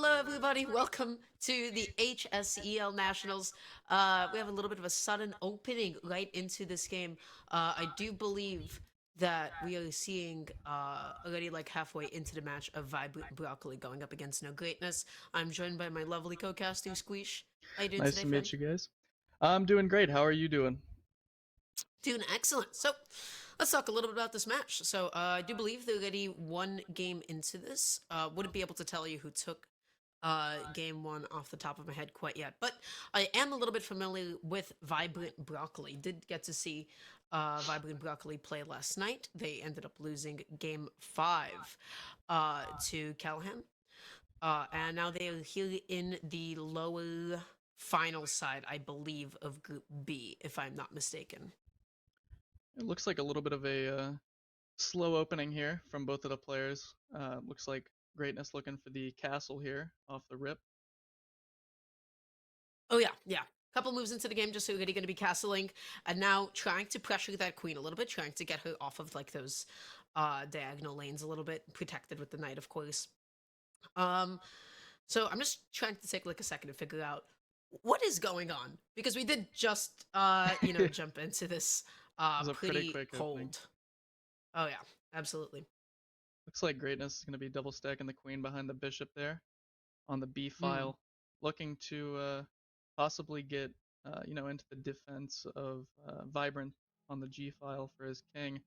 Hello, everybody. Welcome to the HSEL Nationals. We have a little bit of a sudden opening right into this game. I do believe that we are seeing already like halfway into the match of VibrantBroccoli going up against Nog8Ness. I'm joined by my lovely co-caster, Squeesh. How you doing Nice today, to friend? meet you guys. I'm doing great. How are you doing? Doing excellent. So, let's talk a little bit about this match. So, I do believe they're already one game into this. Wouldn't be able to tell you who took game one off the top of my head quite yet, but I am a little bit familiar with VibrantBroccoli. Did get to see VibrantBroccoli play last night. They ended up losing game five to Callahan. And now they are here in the lower final side, I believe, of Group B, if I'm not mistaken. It looks like a little bit of a slow opening here from both of the players. Looks like Greatness looking for the castle here off the rip. Oh yeah, yeah. Couple moves into the game, just already going to be castling, and now trying to pressure that queen a little bit, trying to get her off of like those diagonal lanes a little bit, protected with the knight, of course. Um, so I'm just trying to take like a second to figure out what is going on because we did just It jump into this was a pretty pretty quick opening. cold. Oh yeah, absolutely. Looks like Greatness is going to be double stacking the queen behind the bishop there on the B Hmm. file, looking to possibly get into the defense of Vibrant on the G file for his king.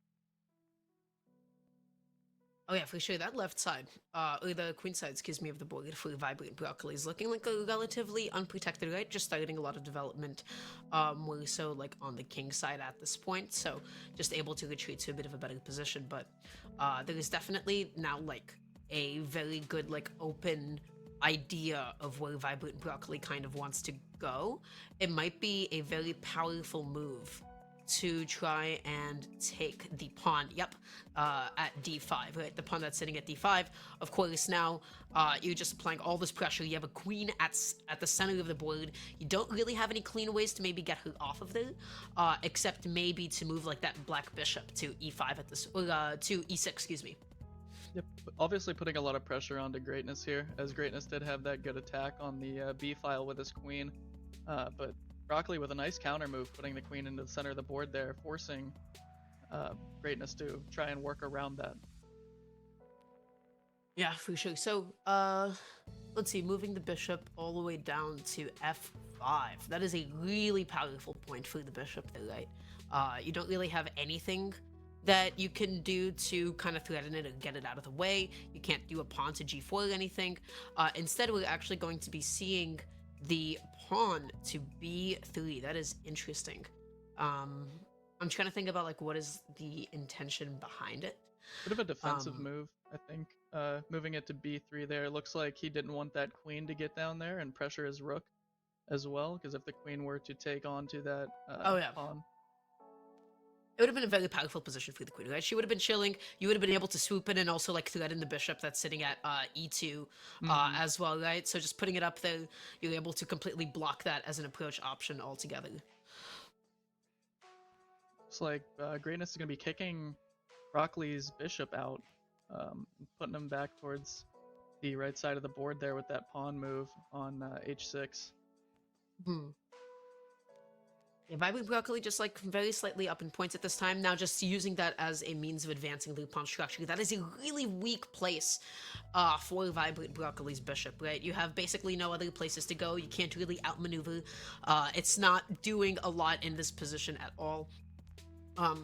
Oh yeah, for sure. That left side, or the queen side, excuse me, of the board for VibrantBroccoli is looking like a relatively unprotected right. Just starting a lot of development, more so like on the king side at this point. So just able to retreat to a bit of a better position. But there is definitely now like a very good like open idea of where VibrantBroccoli kind of wants to go. It might be a very powerful move to try and take the pawn. Yep, at d5, right? The pawn that's sitting at d5. Of course, now you're just applying all this pressure. You have a queen at the center of the board. You don't really have any clean ways to maybe get her off of there, except maybe to move like that black bishop to e5 at this, or to e6, excuse me. Yep, obviously putting a lot of pressure onto Greatness here, as Greatness did have that good attack on the B file with his queen. But Broccoli with a nice counter move, putting the queen into the center of the board there, forcing Greatness to try and work around that. Yeah, for sure. So, let's see, moving the bishop all the way down to f5. That is a really powerful point for the bishop there, right? You don't really have anything that you can do to kind of threaten it and get it out of the way. You can't do a pawn to g4 or anything. Instead, we're actually going to be seeing the pawn to b3. That is interesting. Um, I'm trying to think about like what is the intention behind it. Bit of a defensive Um, move, I think. Moving it to b3 there. Looks like he didn't want that queen to get down there and pressure his rook as well, because if the queen were to take onto that oh yeah, pawn. it would have been a very powerful position for the queen, right? She would have been chilling. You would have been able to swoop in and also like threaten the bishop that's sitting at e2 Mm-hmm. as well, right? So just putting it up there, you're able to completely block that as an approach option altogether. Looks like Greatness is going to be kicking Broccoli's bishop out, putting him back towards the right side of the board there with that pawn move on h6. Hmm. Yeah, VibrantBroccoli just like very slightly up in points at this time. Now just using that as a means of advancing the pawn structure. That is a really weak place for VibrantBroccoli's bishop, right? You have basically no other places to go. You can't really outmaneuver. It's not doing a lot in this position at all.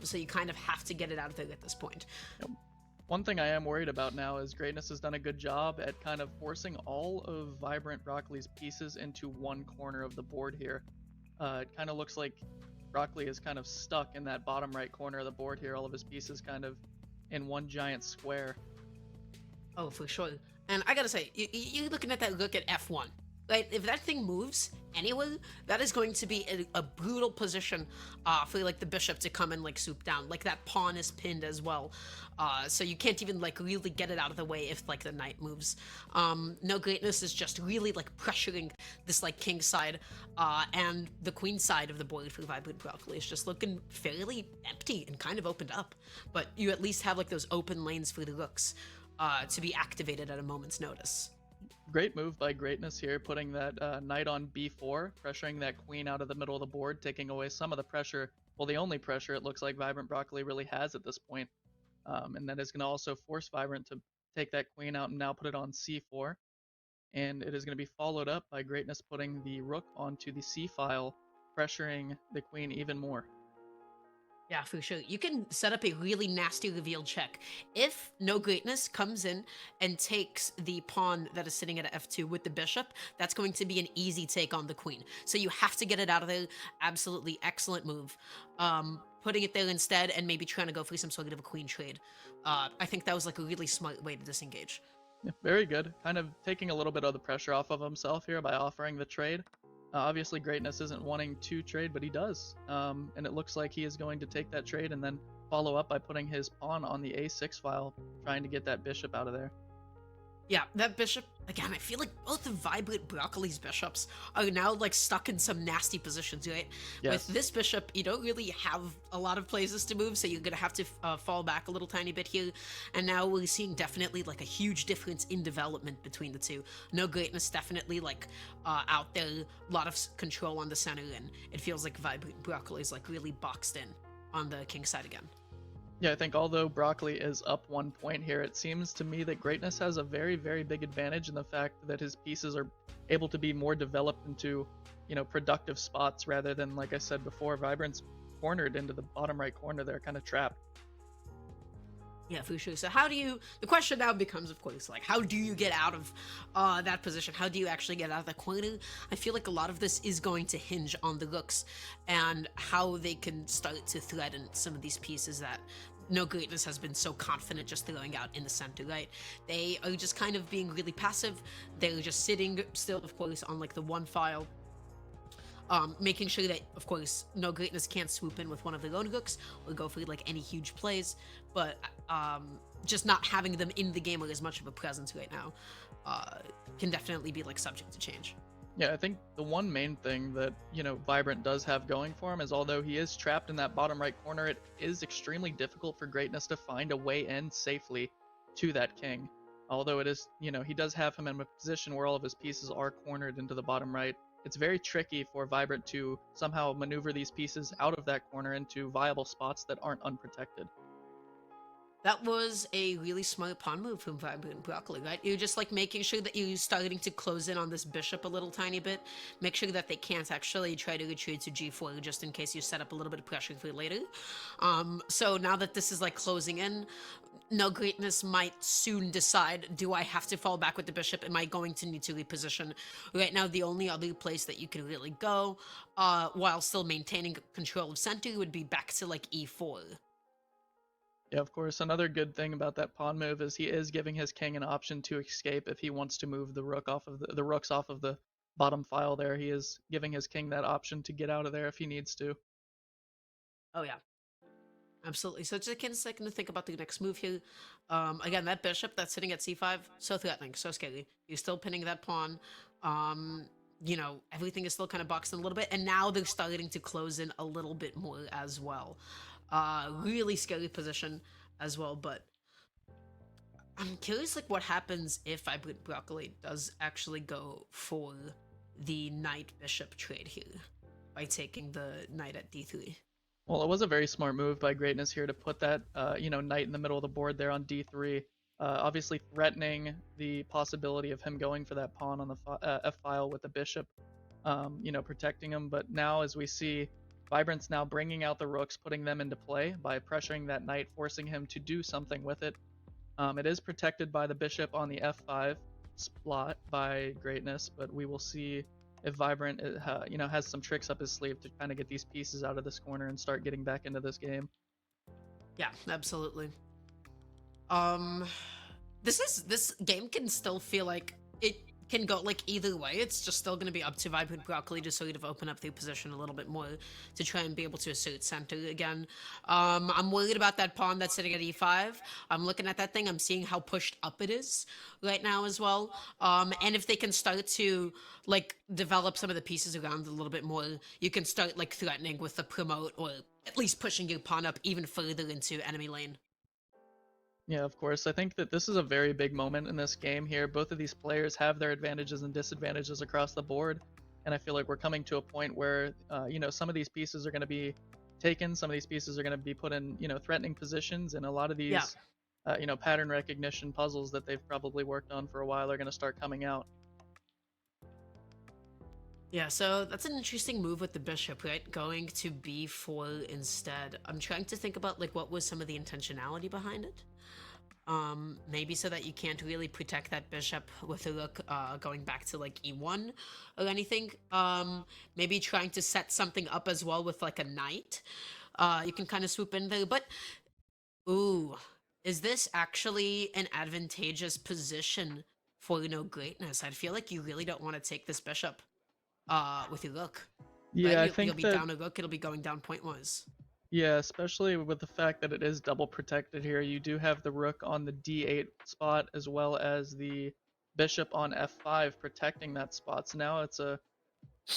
So you kind of have to get it out of there at this point. Yep. One thing I am worried about now is Greatness has done a good job at kind of forcing all of VibrantBroccoli's pieces into one corner of the board here. It kind of looks like Broccoli is kind of stuck in that bottom right corner of the board here, all of his pieces kind of in one giant square. Oh, for sure. And I gotta say, you're looking at that look at f1. Right? If that thing moves anywhere, that is going to be a brutal position for like the bishop to come and like swoop down. Like that pawn is pinned as well, so you can't even like really get it out of the way if like the knight moves. Nog8Ness is just really like pressuring this like king side, and the queen side of the board for VibrantBroccoli is just looking fairly empty and kind of opened up. But you at least have like those open lanes for the rooks to be activated at a moment's notice. Great move by Greatness here, putting that knight on b4, pressuring that queen out of the middle of the board, taking away some of the pressure. Well, the only pressure it looks like Vibrant Broccoli really has at this point. And that is going to also force Vibrant to take that queen out and now put it on c4. And it is going to be followed up by Greatness putting the rook onto the c file, pressuring the queen even more. Yeah, for sure. You can set up a really nasty reveal check. If Nog8Ness comes in and takes the pawn that is sitting at f2 with the bishop, that's going to be an easy take on the queen. So you have to get it out of there. Absolutely excellent move. Putting it there instead and maybe trying to go for some sort of a queen trade. I think that was like a really smart way to disengage. Yeah, very good. Kind of taking a little bit of the pressure off of himself here by offering the trade. Obviously, Greatness isn't wanting to trade, but he does. And it looks like he is going to take that trade and then follow up by putting his pawn on the a6 file, trying to get that bishop out of there. Yeah, that bishop, again, I feel like both of Vibrant Broccoli's bishops are now, like, stuck in some nasty positions, right? Yes. With this bishop, you don't really have a lot of places to move, so you're gonna have to fall back a little tiny bit here. And now we're seeing definitely, like, a huge difference in development between the two. Nog8Ness definitely, like, out there, a lot of control on the center, and it feels like Vibrant Broccoli is, like, really boxed in on the king side again. Yeah, I think although Broccoli is up 1 point here, it seems to me that Greatness has a very, very big advantage in the fact that his pieces are able to be more developed into, productive spots rather than, like I said before, Vibrant's cornered into the bottom right corner there, kind of trapped. Yeah, for sure. So the question now becomes, of course, like, how do you get out of that position? How do you actually get out of the corner? I feel like a lot of this is going to hinge on the rooks and how they can start to threaten some of these pieces that Nog8Ness has been so confident just throwing out in the center, right? They are just kind of being really passive. They're just sitting still, of course, on like the one file, making sure that, of course, Nog8Ness can't swoop in with one of their own hooks or go for like any huge plays, but just not having them in the game with as much of a presence right now can definitely be like subject to change. Yeah, I think the one main thing that, Vibrant does have going for him is although he is trapped in that bottom right corner, it is extremely difficult for Greatness to find a way in safely to that king. Although it is, he does have him in a position where all of his pieces are cornered into the bottom right. It's very tricky for Vibrant to somehow maneuver these pieces out of that corner into viable spots that aren't unprotected. That was a really smart pawn move from Vibrant Broccoli, right? You're just like making sure that you're starting to close in on this bishop a little tiny bit. Make sure that they can't actually try to retreat to g4 just in case you set up a little bit of pressure for later. So now that this is like closing in, Nog8Ness might soon decide, do I have to fall back with the bishop? Am I going to need to reposition? Right now, the only other place that you can really go while still maintaining control of center would be back to like e4. Yeah, of course. Another good thing about that pawn move is he is giving his king an option to escape if he wants to move the rook off of the rooks off of the bottom file there. He is giving his king that option to get out of there if he needs to. Oh, yeah. Absolutely. So just a second to think about the next move here. Again, that bishop that's sitting at c5, so threatening, so scary. You're still pinning that pawn. Everything is still kind of boxed in a little bit, and now they're starting to close in a little bit more as well. Really scary position as well, but I'm curious, like, what happens if Vibrant Broccoli does actually go for the knight bishop trade here by taking the knight at d3. Well, it was a very smart move by Greatness here to put that, knight in the middle of the board there on d3. Obviously threatening the possibility of him going for that pawn on the f file with the bishop, protecting him. But now, as we see, Vibrant's now bringing out the rooks, putting them into play by pressuring that knight, forcing him to do something with it. It is protected by the bishop on the f5 slot by Greatness, but we will see if Vibrant, has some tricks up his sleeve to kind of get these pieces out of this corner and start getting back into this game. Yeah, absolutely. This game can still feel like it can go like either way. It's just still going to be up to Vibrant Broccoli to sort of open up their position a little bit more to try and be able to assert center again. I'm worried about that pawn that's sitting at e5. I'm looking at that thing. I'm seeing how pushed up it is right now as well. And if they can start to like develop some of the pieces around a little bit more, you can start like threatening with the promote or at least pushing your pawn up even further into enemy lane. Yeah, of course. I think that this is a very big moment in this game here. Both of these players have their advantages and disadvantages across the board, and I feel like we're coming to a point where, some of these pieces are going to be taken, some of these pieces are going to be put in, threatening positions, and a lot of Yeah. these, pattern recognition puzzles that they've probably worked on for a while are going to start coming out. Yeah, so that's an interesting move with the bishop, right? Going to b4 instead. I'm trying to think about like what was some of the intentionality behind it. Maybe so that you can't really protect that bishop with a rook going back to like e1 or anything. Maybe trying to set something up as well with like a knight. You can kind of swoop in there, but ooh, is this actually an advantageous position for Nog8Ness? I feel like you really don't want to take this bishop with your rook, right? Yeah, I You'll think be that down a rook, it'll be going down point wise. Yeah, especially with the fact that it is double protected here. You do have the rook on the d8 spot as well as the bishop on f5 protecting that spot. So now it's an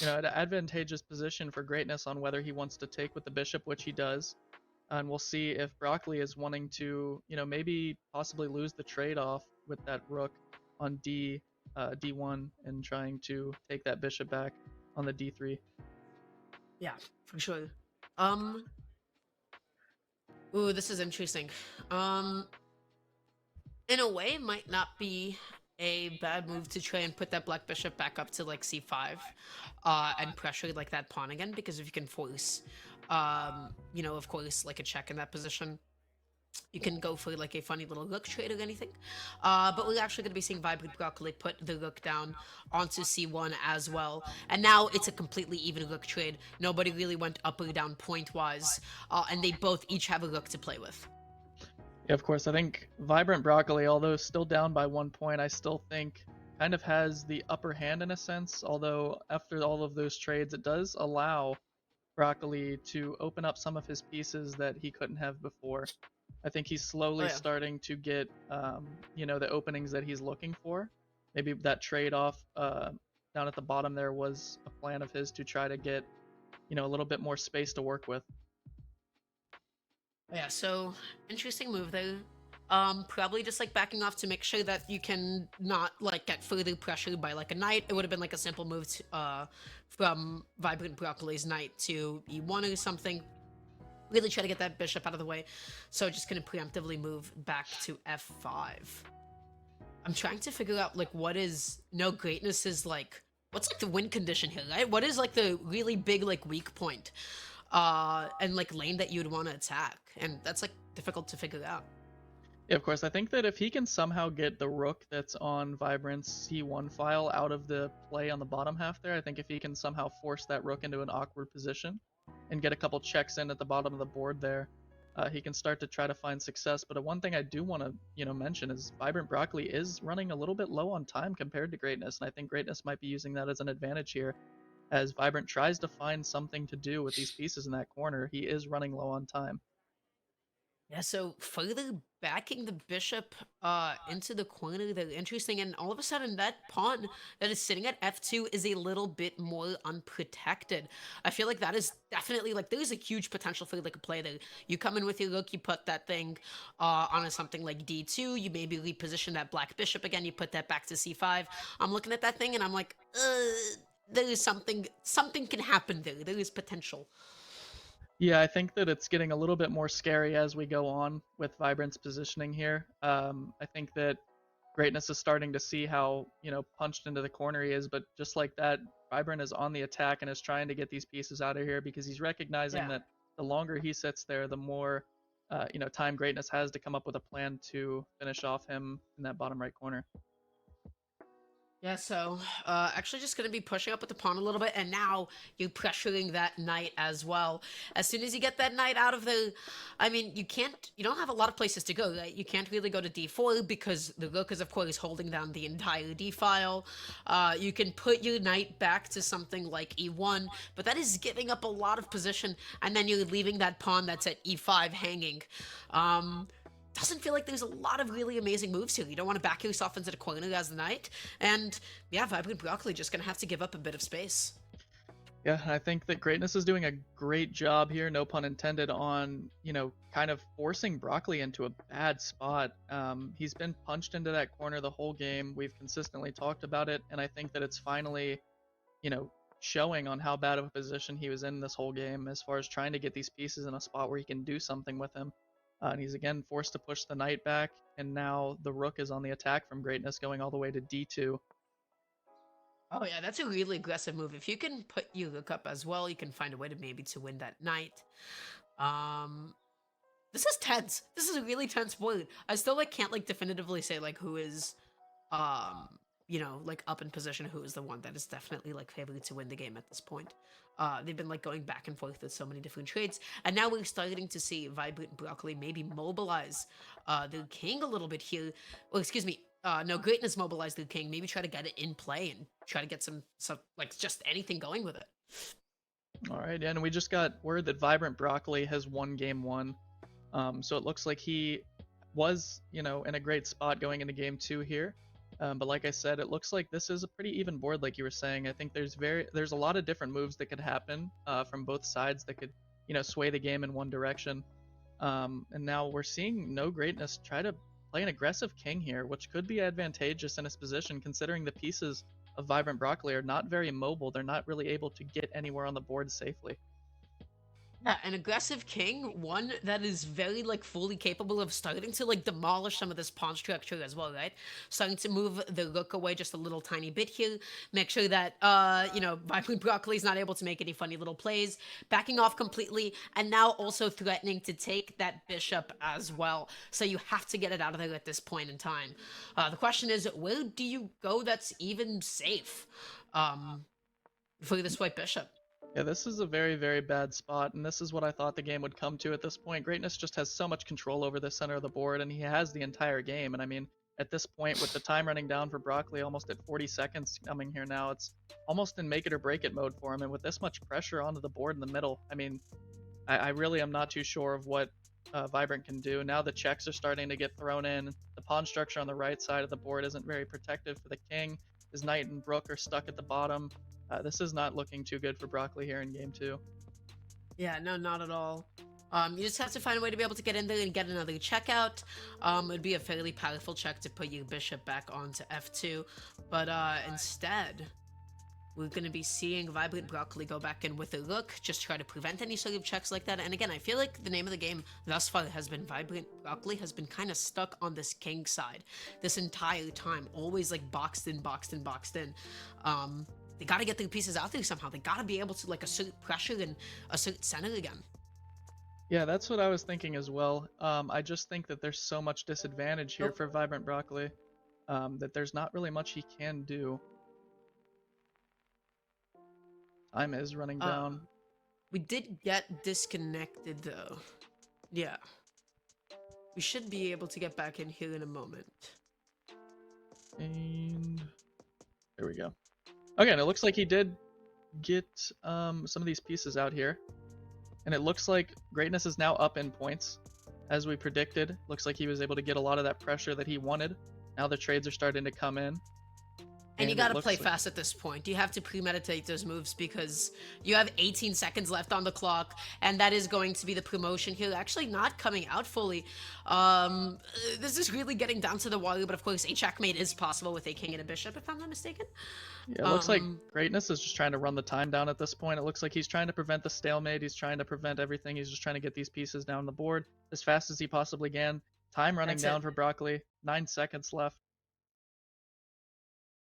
advantageous position for Greatness on whether he wants to take with the bishop, which he does. And we'll see if Broccoli is wanting to, maybe possibly lose the trade-off with that rook on d1 and trying to take that bishop back on the d3. Yeah, for sure. Um, Ooh, this is interesting. Um, in a way, it might not be a bad move to try and put that black bishop back up to like c5, and pressure like that pawn again, because if you can force, of course, like a check in that position, you can go for like a funny little rook trade or anything. But we're actually going to be seeing VibrantBroccoli put the rook down onto c1 as well. And now it's a completely even rook trade. Nobody really went up or down point-wise. And they both each have a rook to play with. Yeah, of course. I think VibrantBroccoli, although still down by 1 point, I still think kind of has the upper hand in a sense. Although after all of those trades, it does allow Broccoli to open up some of his pieces that he couldn't have before. I think he's Oh slowly yeah. starting to get, the openings that he's looking for. Maybe that trade off down at the bottom there was a plan of his to try to get, a little bit more space to work with. Yeah, so interesting move there. Probably just like backing off to make sure that you can not like get further pressured by like a knight. It would have been like a simple move to, from VibrantBroccoli's knight to e1 or something. Really try to get that bishop out of the way. So just gonna preemptively move back to f5. I'm trying to figure out like what is Nog8Ness is like. What's like the win condition here, right? What is like the really big like weak point, and like lane that you'd want to attack, and that's like difficult to figure out. Yeah, of course. I think that if he can somehow get the rook that's on Vibrant's C1 file out of the play on the bottom half there, I think if he can somehow force that rook into an awkward position and get a couple checks in at the bottom of the board there, he can start to try to find success. But one thing I do want to, mention is VibrantBroccoli is running a little bit low on time compared to Greatness, and I think Greatness might be using that as an advantage here. As Vibrant tries to find something to do with these pieces in that corner, he is running low on time. Yeah, so further backing the bishop into the corner, they're interesting, and all of a sudden that pawn that is sitting at f2 is a little bit more unprotected. I feel like that is definitely like there's a huge potential for like a play there. You come in with your rook, you put that thing on something like d2, you maybe reposition that black bishop again, you put that back to c5. I'm looking at that thing and I'm like, there is something can happen there. There is potential. Yeah, I think that it's getting a little bit more scary as we go on with Vibrant's positioning here. I think that Greatness is starting to see how, punched into the corner he is, but just like that, Vibrant is on the attack and is trying to get these pieces out of here because he's recognizing Yeah. that the longer he sits there, the more, time Greatness has to come up with a plan to finish off him in that bottom right corner. Yeah, so actually just going to be pushing up with the pawn a little bit, and now you're pressuring that knight as well. As soon as you get that knight out of the... I mean, you don't have a lot of places to go, right? You can't really go to d4 because the rook is, of course, holding down the entire d-file. You can put your knight back to something like e1, but that is giving up a lot of position, and then you're leaving that pawn that's at e5 hanging. Doesn't feel like there's a lot of really amazing moves here. You don't want to back yourself into the corner as the knight. And yeah, VibrantBroccoli just going to have to give up a bit of space. Yeah, I think that Greatness is doing a great job here, no pun intended, on, kind of forcing Broccoli into a bad spot. He's been punched into that corner the whole game. We've consistently talked about it, and I think that it's finally, you know, showing on how bad of a position he was in this whole game as far as trying to get these pieces in a spot where he can do something with them. And he's again forced to push the knight back, and now the rook is on the attack from Greatness, going all the way to d2. Oh yeah, that's a really aggressive move. If you can put your look up as well, you can find a way to maybe to win that knight. Um, this is tense. This is a really tense board. I still like can't like definitively say like who is, um, like up in position, who is the one that is definitely like favored to win the game at this point. They've been like going back and forth with so many different trades, and now we're starting to see Vibrant Broccoli maybe mobilize the king a little bit here. Well, excuse me, Nog8Ness mobilize the king. Maybe try to get it in play and try to get some like just anything going with it. All right, and we just got word that Vibrant Broccoli has won game one. So it looks like he was, in a great spot going into game two here. But like I said, it looks like this is a pretty even board, like you were saying. I think there's a lot of different moves that could happen from both sides that could, sway the game in one direction. And now we're seeing Nog8Ness try to play an aggressive king here, which could be advantageous in his position, considering the pieces of Vibrant Broccoli are not very mobile. They're not really able to get anywhere on the board safely. Yeah, an aggressive king, one that is very like fully capable of starting to like demolish some of this pawn structure as well, right? Starting to move the rook away just a little tiny bit here, make sure that Vibrant Broccoli is not able to make any funny little plays, backing off completely, and now also threatening to take that bishop as well. So you have to get it out of there at this point in time. The question is, where do you go that's even safe for this white bishop? Yeah, this is a very, very bad spot, and this is what I thought the game would come to at this point. Greatness just has so much control over the center of the board, and he has the entire game. And I mean, at this point, with the time running down for Broccoli, almost at 40 seconds coming here now, it's almost in make it or break it mode for him. And with this much pressure onto the board in the middle, I mean, I really am not too sure of what Vibrant can do. Now the checks are starting to get thrown in. The pawn structure on the right side of the board isn't very protective for the king. His knight and rook are stuck at the bottom. This is not looking too good for Broccoli here in game two. Yeah, no, not at all. You just have to find a way to be able to get in there and get another check out. It'd be a fairly powerful check to put your bishop back onto f2, but instead, we're going to be seeing Vibrant Broccoli go back in with a rook, just try to prevent any sort of checks like that. And again, I feel like the name of the game thus far has been Vibrant Broccoli has been kind of stuck on this king side this entire time, always like boxed in, boxed in, boxed in. They got to get their pieces out there somehow. They got to be able to like assert pressure and assert center again. Yeah, that's what I was thinking as well. I just think that there's so much disadvantage here for Vibrant Broccoli that there's not really much he can do. Time is running down. We did get disconnected though. Yeah. We should be able to get back in here in a moment. And there we go. Okay, and it looks like he did get some of these pieces out here. And it looks like Greatness is now up in points, as we predicted. Looks like he was able to get a lot of that pressure that he wanted. Now the trades are starting to come in. And you gotta play fast at this point. You have to premeditate those moves because you have 18 seconds left on the clock, and that is going to be the promotion here. Actually not coming out fully. This is really getting down to the wire, but of course a checkmate is possible with a king and a bishop, if I'm not mistaken. Yeah, it looks like Greatness is just trying to run the time down at this point. It looks like he's trying to prevent the stalemate. He's trying to prevent everything. He's just trying to get these pieces down the board as fast as he possibly can. Time running down for Broccoli. 9 seconds left.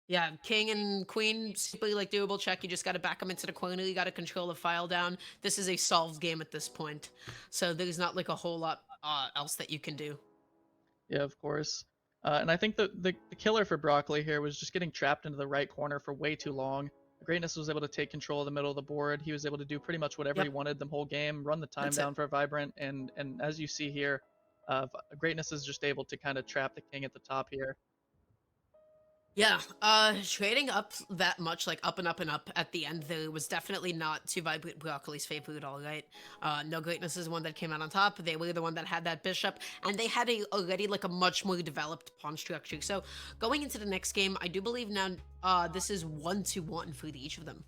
Yeah, king and queen, simply like doable check. You just got to back them into the corner. You got to control the file down. This is a solved game at this point. So there's not like a whole lot else that you can do. Yeah, of course. And I think the killer for Broccoli here was just getting trapped into the right corner for way too long. Greatness was able to take control of the middle of the board. He was able to do pretty much whatever he wanted the whole game, run the time down for Vibrant, and as you see here, Greatness is just able to kind of trap the king at the top here. Yeah, trading up that much, like up and up and up at the end there was definitely not to Vibrant Broccoli's favor at all, right? Nog8Ness is the one that came out on top. They were the one that had that bishop, and they had already like a much more developed pawn structure. So going into the next game, I do believe now this is 1-1 for each of them.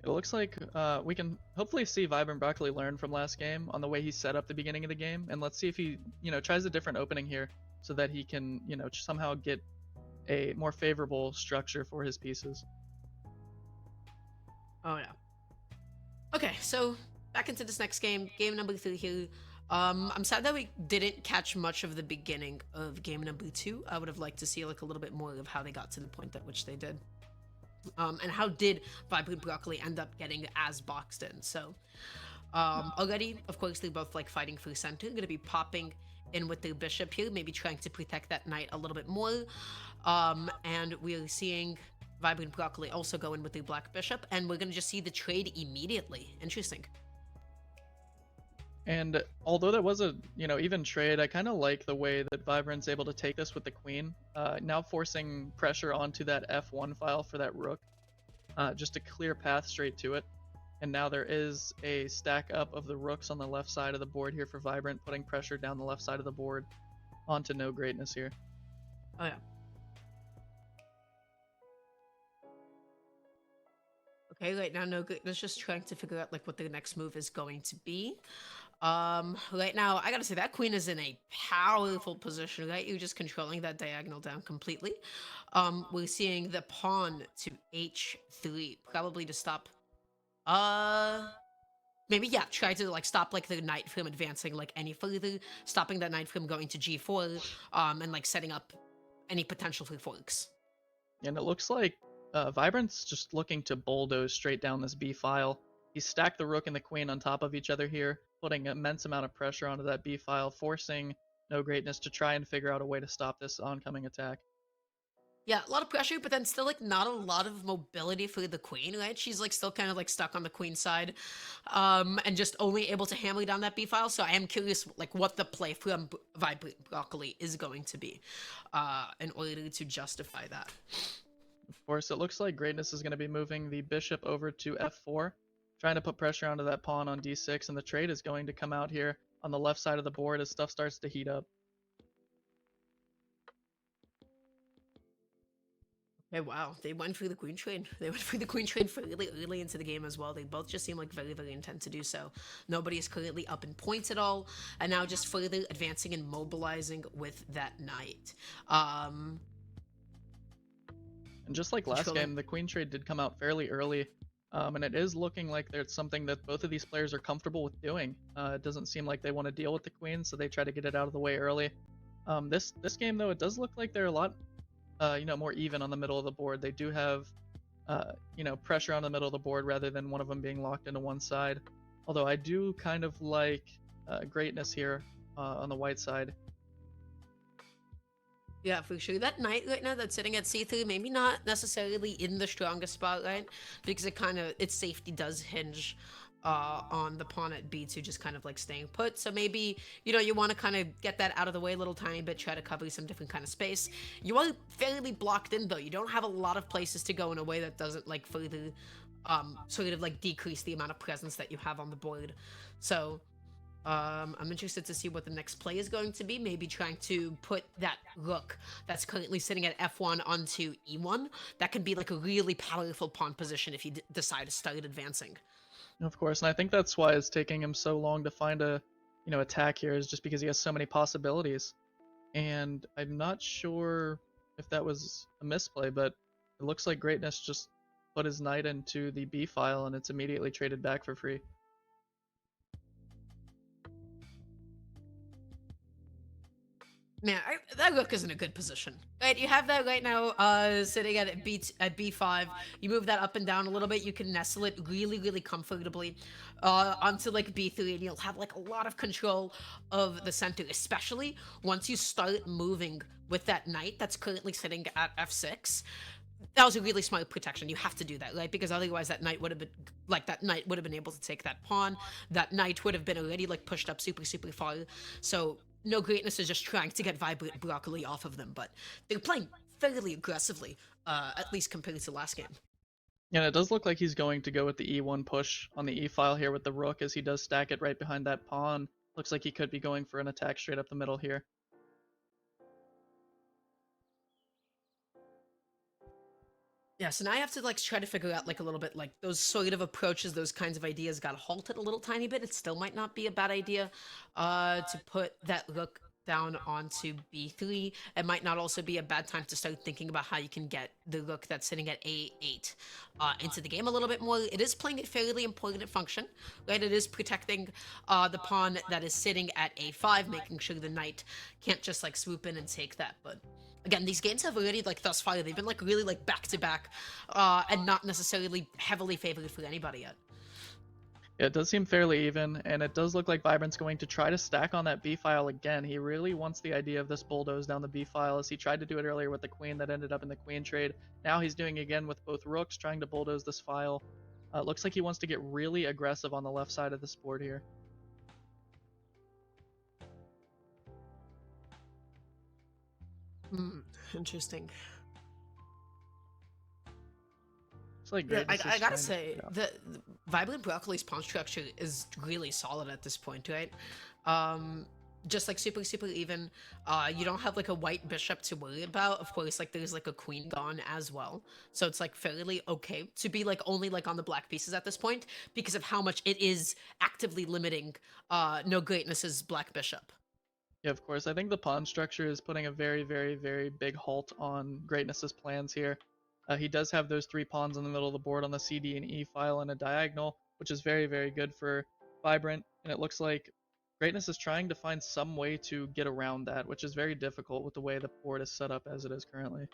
It looks like we can hopefully see VibrantBroccoli learn from last game on the way he set up the beginning of the game, and let's see if he, tries a different opening here so that he can, somehow get a more favorable structure for his pieces. Oh yeah. Okay, so back into this next game, game number 3 here. I'm sad that we didn't catch much of the beginning of game number 2. I would have liked to see like a little bit more of how they got to the point at which they did. And how did VibrantBroccoli end up getting as boxed in? So, already, of course, they're both like fighting for center. Gonna be popping in with their bishop here, maybe trying to protect that knight a little bit more. And we're seeing VibrantBroccoli also go in with their black bishop, and we're gonna just see the trade immediately. Interesting. And although that was a, even trade, I kind of like the way that Vibrant's able to take this with the queen, now forcing pressure onto that F1 file for that rook, just a clear path straight to it. And now there is a stack up of the rooks on the left side of the board here for Vibrant, putting pressure down the left side of the board onto Nog8Ness here. Oh yeah. Okay, right now Nog8Ness just trying to figure out like what the next move is going to be. Right now, I gotta say that queen is in a powerful position, right? You're just controlling that diagonal down completely. We're seeing the pawn to h3, probably to stop, maybe, yeah, try to, like, stop, like, the knight from advancing, like, any further, stopping that knight from going to g4, and, like, setting up any potential for forks. And it looks like Vibrant's just looking to bulldoze straight down this b file. He stacked the rook and the queen on top of each other here, putting an immense amount of pressure onto that b file, forcing Nog8Ness to try and figure out a way to stop this oncoming attack. Yeah, a lot of pressure, but then still, like, not a lot of mobility for the queen, right? She's, like, still kind of, like, stuck on the queen side, and just only able to hammer down that b-file, so I am curious, like, what the play from VibrantBroccoli is going to be, in order to justify that. Of course, it looks like Greatness is going to be moving the bishop over to f4, trying to put pressure onto that pawn on d6, and the trade is going to come out here on the left side of the board as stuff starts to heat up. Okay, wow, they went for the queen trade. They went for the queen trade fairly early into the game as well. They both just seem like very, very intent to do so. Nobody is currently up in points at all, and now just further advancing and mobilizing with that knight. And just like last game, the queen trade did come out fairly early, and it is looking like there's something that both of these players are comfortable with doing. It doesn't seem like they want to deal with the queen, so they try to get it out of the way early. This game, though, it does look like they're a lot more even on the middle of the board. They do have, pressure on the middle of the board rather than one of them being locked into one side. Although I do kind of like Greatness here on the white side. Yeah, for sure. That knight right now that's sitting at c3, maybe not necessarily in the strongest spot, right? Because its safety does hinge on the pawn at b2 just kind of like staying put. So maybe, you want to kind of get that out of the way a little tiny bit, try to cover some different kind of space. You are fairly blocked in though. You don't have a lot of places to go in a way that doesn't like further sort of like decrease the amount of presence that you have on the board. So I'm interested to see what the next play is going to be. Maybe trying to put that rook that's currently sitting at f1 onto e1. That could be like a really powerful pawn position if you decide to start advancing. Of course, and I think that's why it's taking him so long to find a, attack here, is just because he has so many possibilities. And I'm not sure if that was a misplay, but it looks like Greatness just put his knight into the b file and it's immediately traded back for free. Man, that rook is in a good position. Right, you have that right now sitting at b5. You move that up and down a little bit. You can nestle it really, really comfortably onto like b3, and you'll have like a lot of control of the center, especially once you start moving with that knight that's currently sitting at f6. That was a really smart protection. You have to do that, right? Because otherwise that knight would have been able to take that pawn. That knight would have been already like pushed up super, super far. So Nog8Ness is just trying to get VibrantBroccoli off of them, but they're playing fairly aggressively, at least compared to last game. Yeah, it does look like he's going to go with the e1 push on the e-file here with the rook, as he does stack it right behind that pawn. Looks like he could be going for an attack straight up the middle here. Yeah, so now I have to like try to figure out like a little bit like those sort of approaches, those kinds of ideas got halted a little tiny bit. It still might not be a bad idea to put that look down onto B3. It might not also be a bad time to start thinking about how you can get the look that's sitting at A8 into the game a little bit more. It is playing a fairly important function, right? It is protecting the pawn that is sitting at A5, making sure the knight can't just like swoop in and take that. But again, these games have already, like, thus far, they've been, like, really, like, back-to-back, and not necessarily heavily favored for anybody yet. Yeah, it does seem fairly even, and it does look like Vibrant's going to try to stack on that B file again. He really wants the idea of this bulldoze down the B file, as he tried to do it earlier with the queen that ended up in the queen trade. Now he's doing it again with both rooks, trying to bulldoze this file. Looks like he wants to get really aggressive on the left side of this board here. Interesting. It's like Yeah, great. I gotta say, the Vibrant Broccoli's pawn structure is really solid at this point, right? Just like super, super even. You don't have like a white bishop to worry about. Of course, like there's like a queen gone as well. So it's like fairly okay to be like only like on the black pieces at this point because of how much it is actively limiting Nog8Ness's black bishop. Yeah, of course. I think the pawn structure is putting a very, very, very big halt on Greatness's plans here. He does have those 3 pawns in the middle of the board on the CD and E file and a diagonal, which is very, very good for Vibrant. And it looks like Greatness is trying to find some way to get around that, which is very difficult with the way the board is set up as it is currently.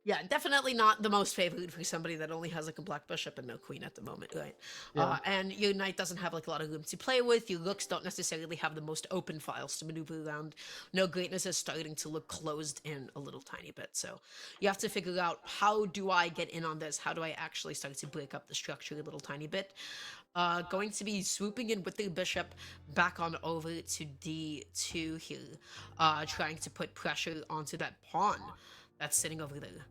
Yeah, definitely not the most favored for somebody that only has like a black bishop and no queen at the moment, right? Yeah. And your knight doesn't have like a lot of room to play with. Your rooks don't necessarily have the most open files to maneuver around. Nog8Ness is starting to look closed in a little tiny bit. So you have to figure out, how do I get in on this? How do I actually start to break up the structure a little tiny bit? Going to be swooping in with the bishop back on over to D2 here, trying to put pressure onto that pawn that's sitting over there.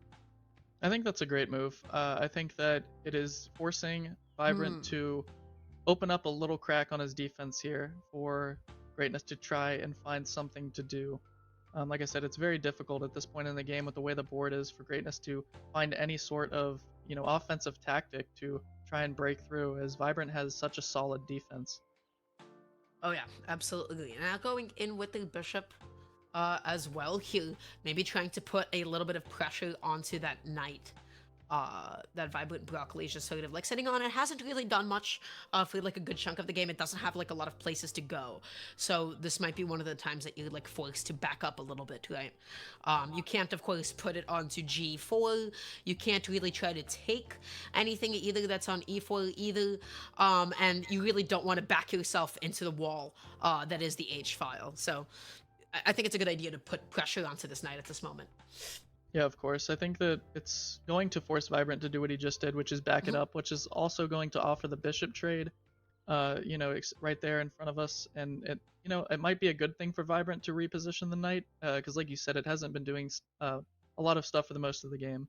I think that's a great move. I think that it is forcing Vibrant to open up a little crack on his defense here for Greatness to try and find something to do. Like I said, it's very difficult at this point in the game with the way the board is for Greatness to find any sort of, offensive tactic to try and break through, as Vibrant has such a solid defense. Oh yeah, absolutely. Now going in with the bishop as well here, maybe trying to put a little bit of pressure onto that knight. That Vibrant Broccoli is just sort of like sitting on. It hasn't really done much for like a good chunk of the game. It doesn't have like a lot of places to go. So this might be one of the times that you're like forced to back up a little bit, right? You can't, of course, put it onto G4. You can't really try to take anything either that's on E4 either. And you really don't want to back yourself into the wall that is the H file. So I think it's a good idea to put pressure onto this knight at this moment. Yeah, of course. I think that it's going to force Vibrant to do what he just did, which is back it up, which is also going to offer the bishop trade, right there in front of us. And it might be a good thing for Vibrant to reposition the knight, because like you said, it hasn't been doing a lot of stuff for the most of the game.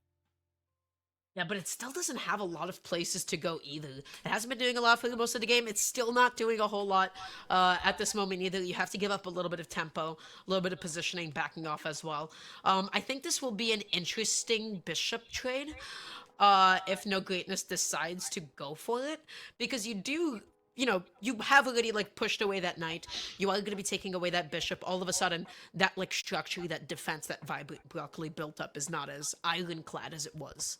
Yeah, but it still doesn't have a lot of places to go either. It hasn't been doing a lot for most of the game. It's still not doing a whole lot at this moment either. You have to give up a little bit of tempo, a little bit of positioning, backing off as well. I think this will be an interesting bishop trade if Nog8Ness decides to go for it, because you have already like pushed away that knight. You are going to be taking away that bishop. All of a sudden, that like structure, that defense that Vibrant Broccoli built up is not as ironclad as it was.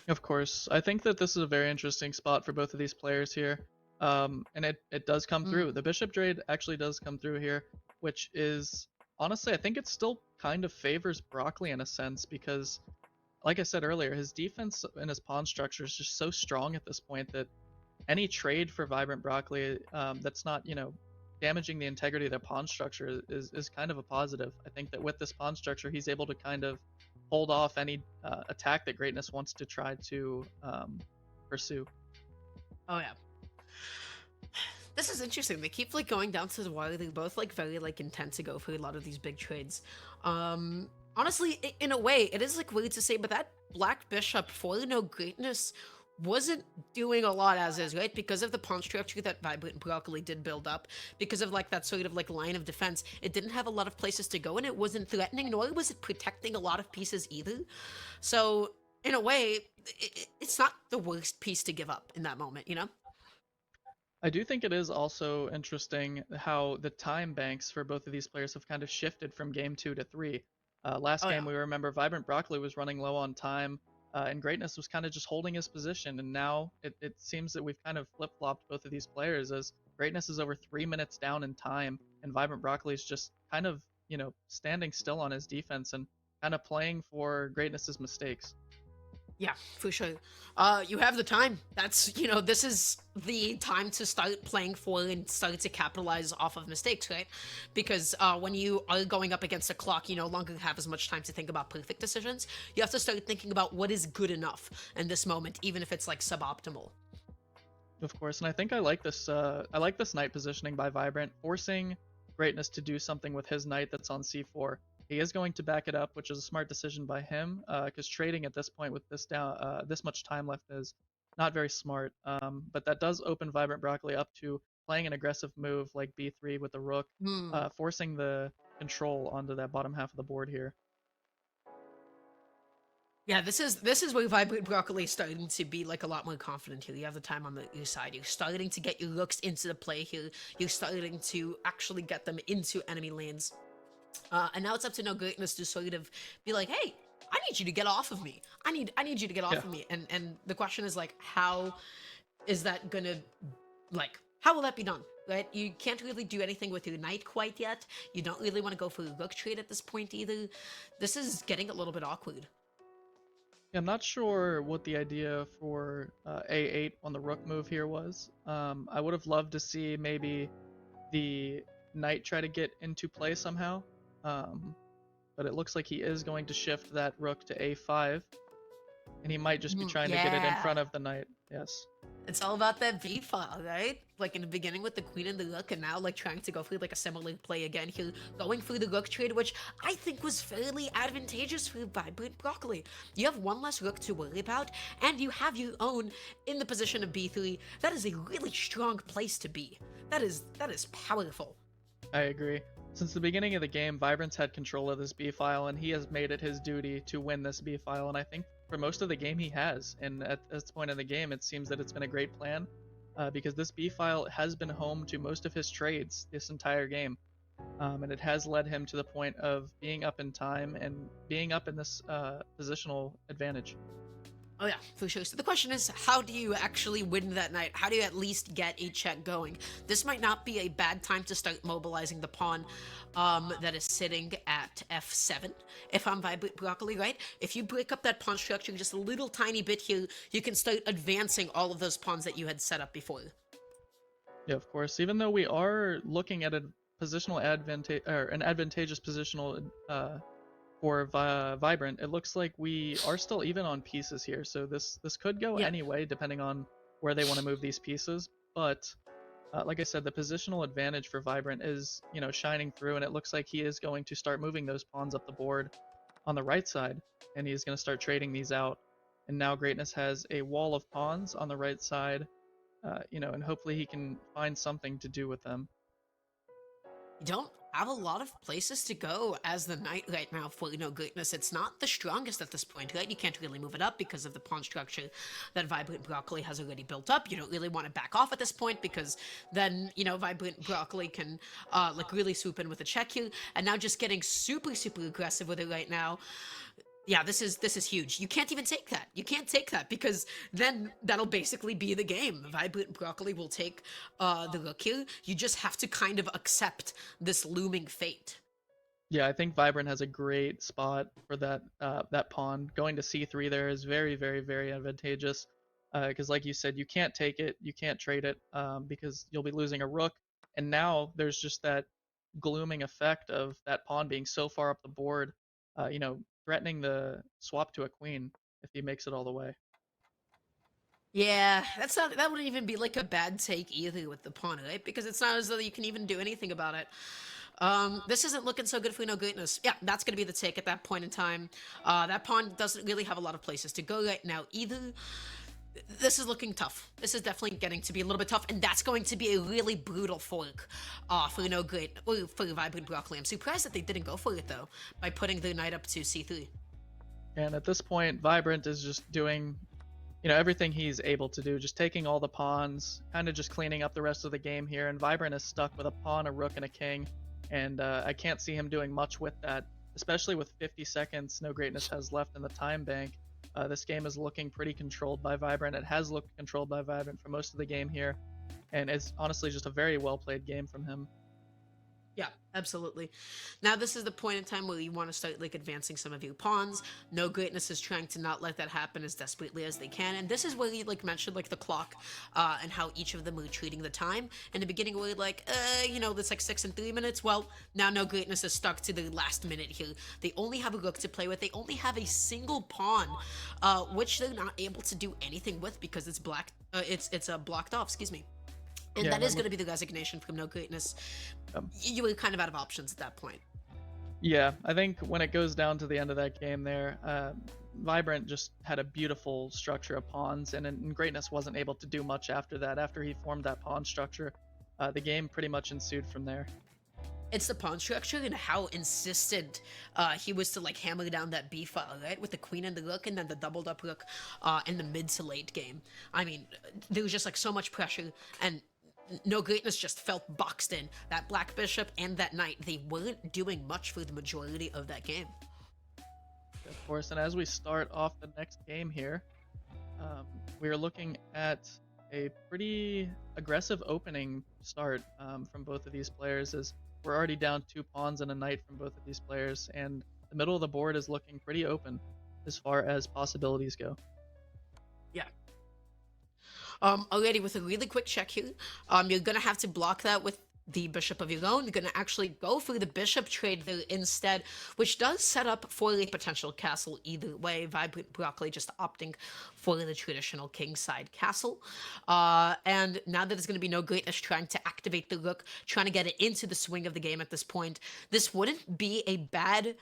Of course. I think that this is a very interesting spot for both of these players here. And it does come through. The bishop trade actually does come through here, which is, honestly, I think it still kind of favors Broccoli in a sense, because, like I said earlier, his defense and his pawn structure is just so strong at this point that any trade for Vibrant Broccoli that's not, damaging the integrity of their pawn structure is kind of a positive. I think that with this pawn structure, he's able to kind of hold off any attack that Greatness wants to try to pursue. Oh yeah. This is interesting. They keep like going down to the wire. They're both like very like intent to go for a lot of these big trades. Honestly, in a way, it is like weird to say, but that black bishop for Nog8Ness wasn't doing a lot as is, right? Because of the pawn structure that Vibrant Broccoli did build up, because of like that sort of like line of defense, it didn't have a lot of places to go, and it wasn't threatening, nor was it protecting a lot of pieces either. So in a way, it's not the worst piece to give up in that moment, you know? I do think it is also interesting how the time banks for both of these players have kind of shifted from game 2 to 3. Last Oh game, yeah. we remember VibrantBroccoli was running low on time, and Greatness was kind of just holding his position. And now it seems that we've kind of flip flopped both of these players as Greatness is over 3 minutes down in time, and VibrantBroccoli is just kind of, standing still on his defense and kind of playing for Greatness's mistakes. Yeah, for sure. You have the time. That's, this is the time to start playing for and start to capitalize off of mistakes, right? Because when you are going up against a clock, you no longer have as much time to think about perfect decisions. You have to start thinking about what is good enough in this moment, even if it's like suboptimal. Of course, and I think I like this. I like this knight positioning by Vibrant, forcing Greatness to do something with his knight that's on c4. He is going to back it up, which is a smart decision by him, because trading at this point with this much time left is not very smart. But that does open VibrantBroccoli up to playing an aggressive move like b3 with the rook, Hmm. forcing the control onto that bottom half of the board here. Yeah, this is where Vibrant Broccoli is starting to be like a lot more confident here. You have the time on your side. You're starting to get your looks into the play here. You're starting to actually get them into enemy lanes. And now it's up to Nog8Ness to sort of be like, hey, I need you to get off of me. I need you to get off Yeah. of me. And the question is like, how is that gonna how will that be done? Right? You can't really do anything with your knight quite yet. You don't really want to go for a rook trade at this point either. This is getting a little bit awkward. I'm not sure what the idea for a8 on the rook move here was. I would have loved to see maybe the knight try to get into play somehow, but it looks like he is going to shift that rook to a5, and he might just be trying to get it in Yeah. front of the knight. Yes. It's all about that V file, right? Like in the beginning with the queen and the rook, and now like trying to go for like a similar play again here, going for the rook trade, which I think was fairly advantageous for Vibrant Broccoli. You have one less rook to worry about, and you have your own in the position of b3. That is a really strong place to be. That is powerful. I agree. Since the beginning of the game, Vibrant's had control of this B file, and he has made it his duty to win this B file, and I think for most of the game he has. And at this point in the game, it seems that it's been a great plan, because this B file has been home to most of his trades this entire game. And it has led him to the point of being up in time and being up in this positional advantage. Oh yeah, for sure. So the question is, how do you actually win that night? How do you at least get a check going? This might not be a bad time to start mobilizing the pawn that is sitting at f7, if I'm Vibrant Broccoli, right? If you break up that pawn structure just a little tiny bit here, you can start advancing all of those pawns that you had set up before. Yeah, of course. Even though we are looking at a positional advantage or an advantageous positional for Vibrant, it looks like we are still even on pieces here. So this could go Yeah. any way depending on where they want to move these pieces. But like I said, the positional advantage for Vibrant is shining through, and it looks like he is going to start moving those pawns up the board on the right side, and he's going to start trading these out. And now Greatness has a wall of pawns on the right side, and hopefully he can find something to do with them. You don't have a lot of places to go as the knight right now for Nog8Ness. It's not the strongest at this point, right? You can't really move it up because of the pawn structure that Vibrant Broccoli has already built up. You don't really want to back off at this point because then, Vibrant Broccoli can really swoop in with a check here. And now just getting super, super aggressive with it right now. Yeah, this is huge. You can't even take that. You can't take that because then that'll basically be the game. Vibrant Broccoli will take the rook here. You just have to kind of accept this looming fate. Yeah, I think Vibrant has a great spot for that pawn. Going to c3 there is very, very, very advantageous. Because like you said, you can't take it, you can't trade it, because you'll be losing a rook. And now there's just that glooming effect of that pawn being so far up the board, threatening the swap to a queen if he makes it all the way. Yeah, that wouldn't even be like a bad take either with the pawn, right? Because it's not as though you can even do anything about it. This isn't looking so good for Nog8Ness. Yeah, that's gonna be the take at that point in time. That pawn doesn't really have a lot of places to go right now either. This is looking tough. This is definitely getting to be a little bit tough, and that's going to be a really brutal fork for for Vibrant Broccoli. I'm surprised that they didn't go for it though by putting the knight up to c3. And at this point, Vibrant is just doing, everything he's able to do, just taking all the pawns, kind of just cleaning up the rest of the game here. And Vibrant is stuck with a pawn, a rook, and a king. And I can't see him doing much with that, especially with 50 seconds Nog8Ness has left in the time bank. This game is looking pretty controlled by Vibrant. It has looked controlled by Vibrant for most of the game here. And it's honestly just a very well played game from him. Yeah, absolutely. Now this is the point in time where you want to start like advancing some of your pawns. Nog8Ness is trying to not let that happen as desperately as they can, and this is where you like mentioned like the clock and how each of them are treating the time. In the beginning, we're like, that's like 6 and 3 minutes. Well, now Nog8Ness is stuck to the last minute here. They only have a rook to play with. They only have a single pawn, which they're not able to do anything with because it's black. It's blocked off. Excuse me. And Yeah, that is going to be the resignation from Nog8Ness. You were kind of out of options at that point. Yeah, I think when it goes down to the end of that game there, Vibrant just had a beautiful structure of pawns, and Greatness wasn't able to do much after that. After he formed that pawn structure, the game pretty much ensued from there. It's the pawn structure and how insistent he was to like hammer down that b file, right? With the queen and the rook, and then the doubled up rook in the mid to late game. I mean, there was just like so much pressure, and Nog8Ness just felt boxed in. That black bishop and that knight, they weren't doing much for the majority of that game. Of course, and as we start off the next game here, we are looking at a pretty aggressive opening start from both of these players, as we're already down 2 pawns and a knight from both of these players, and the middle of the board is looking pretty open as far as possibilities go. Yeah. Already with a really quick check here, you're gonna have to block that with the bishop of your own. You're gonna actually go for the bishop trade there instead, which does set up for a potential castle either way. VibrantBroccoli just opting for the traditional kingside castle. And now that there's gonna be Nog8Ness trying to activate the rook, trying to get it into the swing of the game at this point, this wouldn't be a bad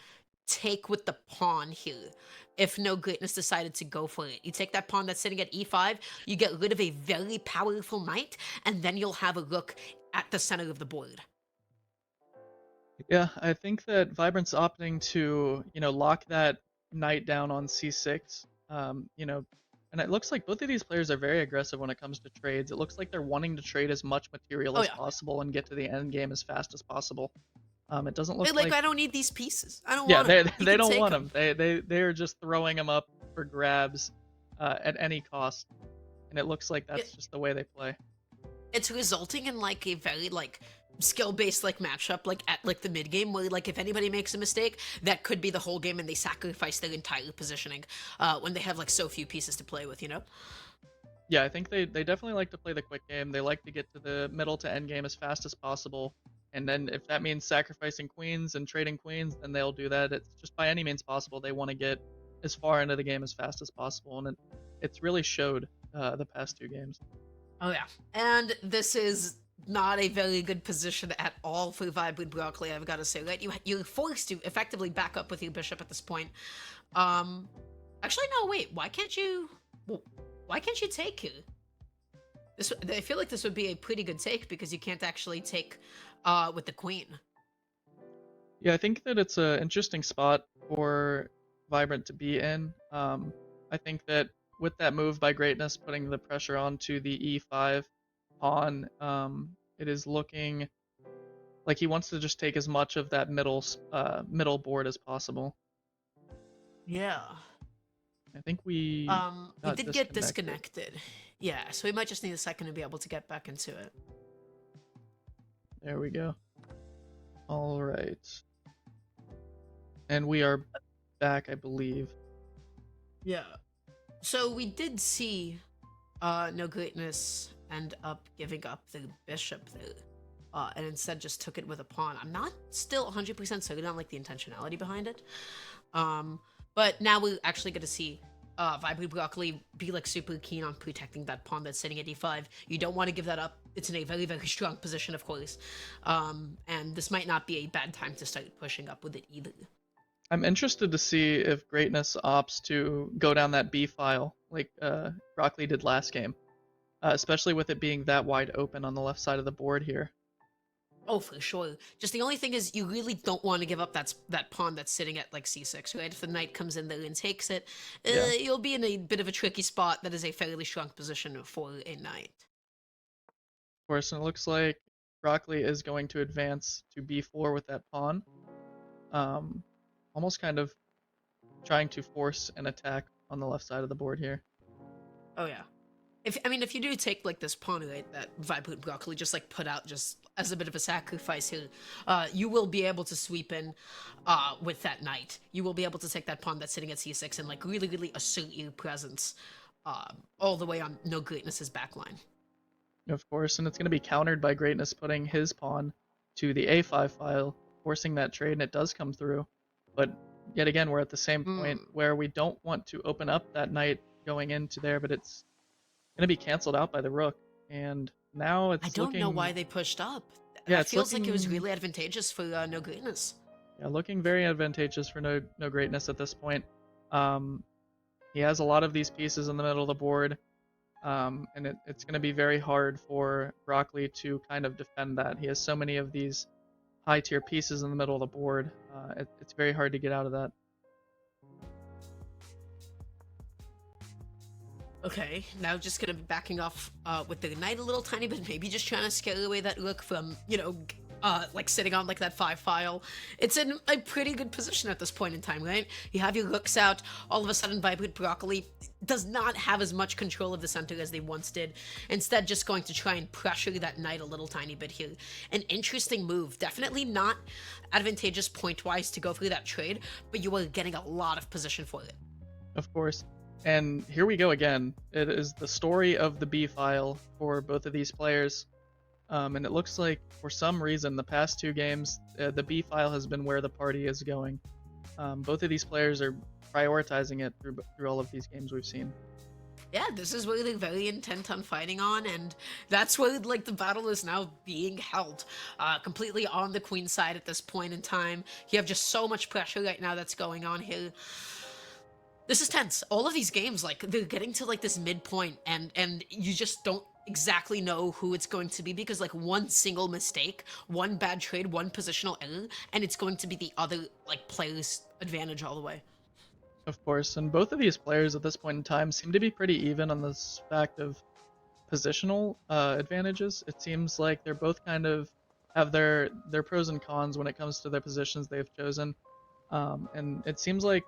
take with the pawn here if Nog8Ness decided to go for it. You take that pawn that's sitting at e5, you get rid of a very powerful knight, and then you'll have a rook at the center of the board. Yeah, I think that Vibrant's opting to, lock that knight down on c6. And it looks like both of these players are very aggressive when it comes to trades. It looks like they're wanting to trade as much material as possible and get to the end game as fast as possible. It doesn't look like I don't need these pieces. I don't want them. they don't want them. They're just throwing them up for grabs at any cost, and it looks like that's just the way they play. It's resulting in like a very like skill-based like matchup like at like the mid game where like if anybody makes a mistake, that could be the whole game, and they sacrifice their entire positioning when they have like so few pieces to play with. Yeah, I think they definitely like to play the quick game. They like to get to the middle to end game as fast as possible. And then if that means sacrificing queens and trading queens, then they'll do that. It's just by any means possible. They want to get as far into the game as fast as possible. And it's really showed the past 2 games. Oh, yeah. And this is not a very good position at all for VibrantBroccoli, I've got to say, right? You're forced to effectively back up with your bishop at this point. Actually, no, wait. Why can't you take here? I feel like this would be a pretty good take because you can't actually take with the queen. Yeah, I think that it's an interesting spot for Vibrant to be in. I think that with that move by Greatness, putting the pressure onto the e5 pawn, it is looking like he wants to just take as much of that middle board as possible. Yeah. I think we did get disconnected. Yeah, so we might just need a second to be able to get back into it. There we go. All right. And we are back, I believe. Yeah. So we did see Nog8Ness end up giving up the bishop there. And instead just took it with a pawn. I'm not still 100% certain on like the intentionality behind it. But now we're actually going to see VibrantBroccoli be like super keen on protecting that pawn that's sitting at e5. You don't want to give that up. It's in a very, very strong position, of course. And this might not be a bad time to start pushing up with it either. I'm interested to see if Greatness opts to go down that B file like Broccoli did last game, especially with it being that wide open on the left side of the board here. Oh, for sure. Just the only thing is, you really don't want to give up that pawn that's sitting at like c6, right? If the knight comes in there and takes it, Yeah. you'll be in a bit of a tricky spot. That is a fairly strong position for a knight. Of course, and it looks like Broccoli is going to advance to b4 with that pawn. Um, almost kind of trying to force an attack on the left side of the board here. Oh yeah. If you do take like this pawn, right, that Vibrant Broccoli just like put out just as a bit of a sacrifice here, you will be able to sweep in with that knight. You will be able to take that pawn that's sitting at c6 and like really, really assert your presence all the way on Nog8Ness's backline. Of course, and it's going to be countered by Greatness putting his pawn to the a5 file, forcing that trade, and it does come through. But yet again, we're at the same point where we don't want to open up that knight going into there, but it's going to be canceled out by the rook. And now I it's don't looking... know why they pushed up. Yeah, That it's feels like it was looking... really advantageous for Nog8Ness. Yeah, looking very advantageous for no Greatness at this point. He has a lot of these pieces in the middle of the board. And it's going to be very hard for Broccoli to kind of defend that. He has so many of these high tier pieces in the middle of the board. It's very hard to get out of that. Okay, now just gonna be backing off with the knight a little tiny bit, maybe just trying to scare away that rook from, like sitting on like that 5 file. It's in a pretty good position at this point in time, right? You have your rooks out, all of a sudden Vibrant Broccoli does not have as much control of the center as they once did. Instead, just going to try and pressure that knight a little tiny bit here. An interesting move, definitely not advantageous point-wise to go through that trade, but you are getting a lot of position for it. Of course. And here we go again. It is the story of the B file for both of these players. And it looks like, for some reason, the past 2 games, the B file has been where the party is going. Both of these players are prioritizing it through all of these games we've seen. Yeah, this is where they're very intent on fighting on, and that's where like the battle is now being held, completely on the queen side at this point in time. You have just so much pressure right now that's going on here. This is tense. All of these games, like, they're getting to like this midpoint, and you just don't exactly know who it's going to be, because like one single mistake, one bad trade, one positional error, and it's going to be the other like player's advantage all the way. Of course, and both of these players at this point in time seem to be pretty even on this fact of positional advantages. It seems like they're both kind of have their pros and cons when it comes to their positions they've chosen. And it seems like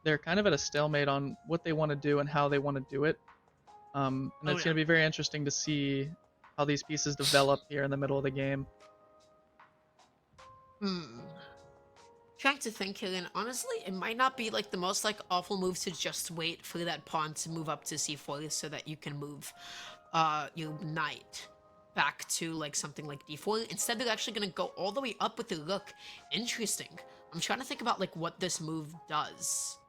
they're kind of at a stalemate on what they want to do and how they want to do it. And it's going to be very interesting to see how these pieces develop here in the middle of the game. Trying to think here, and honestly, it might not be like the most like awful move to just wait for that pawn to move up to c4 so that you can move your knight back to like something like d4. Instead, they're actually going to go all the way up with the rook. Interesting. I'm trying to think about like what this move does.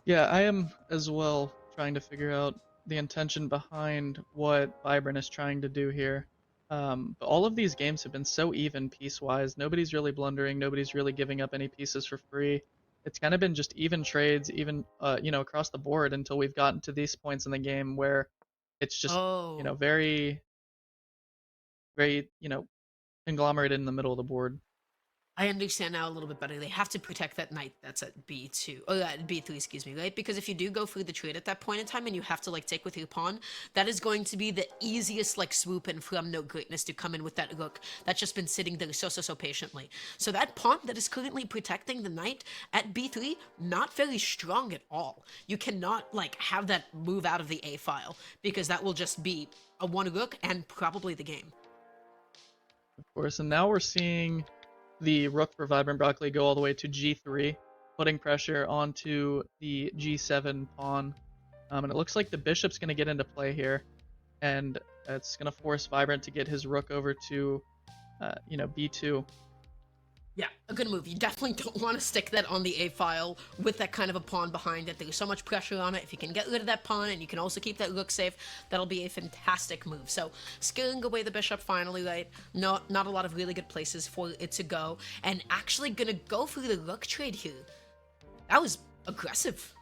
Yeah, I am as well trying to figure out the intention behind what Vibrant is trying to do here. But all of these games have been so even piece-wise. Nobody's really blundering. Nobody's really giving up any pieces for free. It's kind of been just even trades, even across the board until we've gotten to these points in the game where it's just very, very conglomerated in the middle of the board. I understand now a little bit better. They have to protect that knight that's at b2, or at b3, excuse me, right? Because if you do go through the trade at that point in time and you have to like take with your pawn, that is going to be the easiest like swoop in from Nog8Ness to come in with that rook that's just been sitting there so patiently. So that pawn that is currently protecting the knight at b3, not very strong at all. You cannot like have that move out of the a file, because that will just be a one rook and probably the game. Of course, and now we're seeing the rook for Vibrant Broccoli go all the way to g3, putting pressure onto the g7 pawn. And it looks like the bishop's going to get into play here, and it's going to force Vibrant to get his rook over to, b2. Yeah, a good move. You definitely don't want to stick that on the A file with that kind of a pawn behind it. There's so much pressure on it. If you can get rid of that pawn and you can also keep that rook safe, that'll be a fantastic move. So, scaring away the bishop finally, right? Not a lot of really good places for it to go. And actually gonna go for the rook trade here. That was aggressive.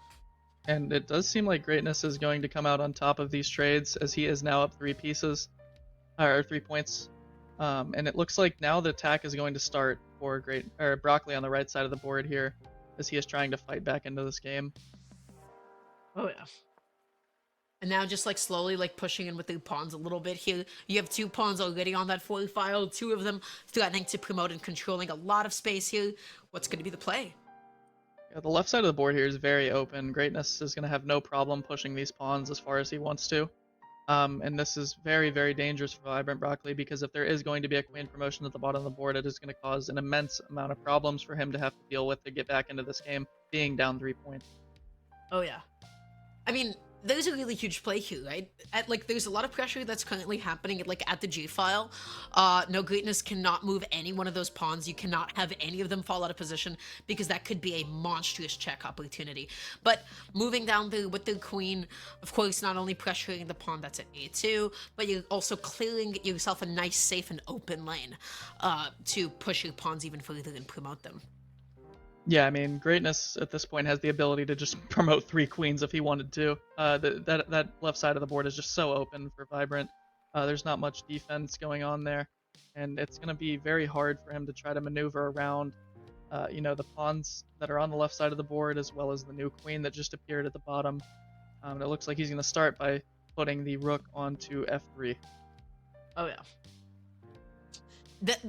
And it does seem like Greatness is going to come out on top of these trades, as he is now up 3 pieces, or 3 points. And it looks like now the attack is going to start for Broccoli on the right side of the board here, as he is trying to fight back into this game. Oh yeah. And now just like slowly like pushing in with the pawns a little bit here. You have 2 pawns already on that 4 file, 2 of them threatening to promote and controlling a lot of space here. What's going to be the play? Yeah, the left side of the board here is very open. Greatness is going to have no problem pushing these pawns as far as he wants to. And this is very, very dangerous for VibrantBroccoli, because if there is going to be a queen promotion at the bottom of the board, it is going to cause an immense amount of problems for him to have to deal with to get back into this game, being down 3 points. Oh yeah. I mean, there's a really huge play here, right? There's a lot of pressure that's currently happening at the G file. Nog8Ness cannot move any one of those pawns. You cannot have any of them fall out of position, because that could be a monstrous check opportunity. But moving down with the queen, of course, not only pressuring the pawn that's at A2, but you're also clearing yourself a nice, safe, and open lane to push your pawns even further and promote them. Yeah, I mean, Greatness at this point has the ability to just promote 3 queens if he wanted to. That left side of the board is just so open for Vibrant. There's not much defense going on there, and it's going to be very hard for him to try to maneuver around, the pawns that are on the left side of the board, as well as the new queen that just appeared at the bottom. It looks like he's going to start by putting the rook onto F3. Oh yeah.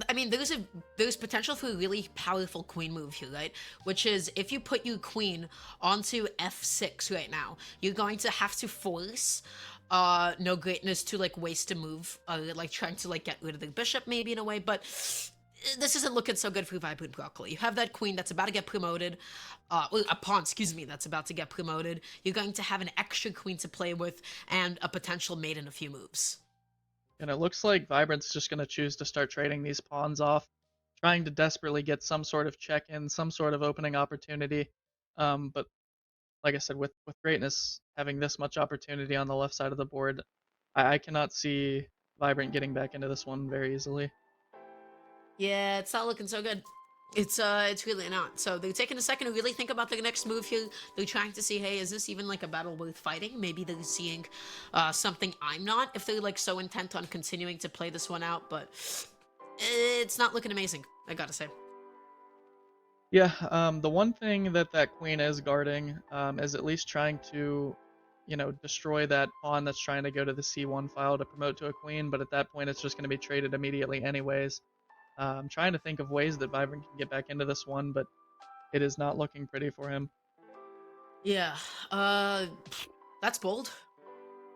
I mean, there's potential for a really powerful queen move here, right? Which is, if you put your queen onto f6 right now, you're going to have to force Nog8Ness to like waste a move, like trying to like get rid of the bishop maybe in a way, but this isn't looking so good for VibrantBroccoli. You have that queen that's about to get promoted, a pawn, excuse me, that's about to get promoted. You're going to have an extra queen to play with and a potential mate in a few moves. And it looks like Vibrant's just going to choose to start trading these pawns off, trying to desperately get some sort of check-in, some sort of opening opportunity. But like I said, with Greatness having this much opportunity on the left side of the board, I cannot see Vibrant getting back into this one very easily. Yeah, it's not looking so good. It's really not. So they're taking a second to really think about their next move here. They're trying to see, hey, is this even like a battle worth fighting? Maybe they're seeing something I'm not, if they're like so intent on continuing to play this one out, but it's not looking amazing, I gotta say. Yeah, the one thing that queen is guarding is at least trying to, destroy that pawn that's trying to go to the C1 file to promote to a queen, but at that point it's just going to be traded immediately anyways. I'm trying to think of ways that Vibrant can get back into this one, but it is not looking pretty for him. Yeah, that's bold.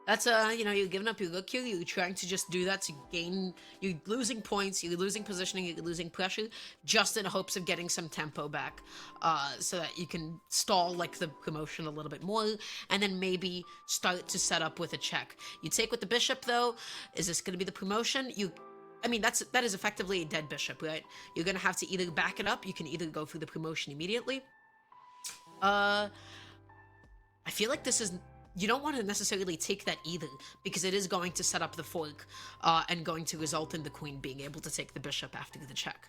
That's, you're giving up your look here, you're trying to just do that to gain, you're losing points, you're losing positioning, you're losing pressure, just in hopes of getting some tempo back, so that you can stall, like, the promotion a little bit more, and then maybe start to set up with a check. You take with the bishop, though, is this gonna be the promotion? I mean, that is effectively a dead bishop, right? You're gonna have to either back it up, you can either go through the promotion immediately. I feel like this is... You don't want to necessarily take that either, because it is going to set up the fork, and going to result in the queen being able to take the bishop after the check.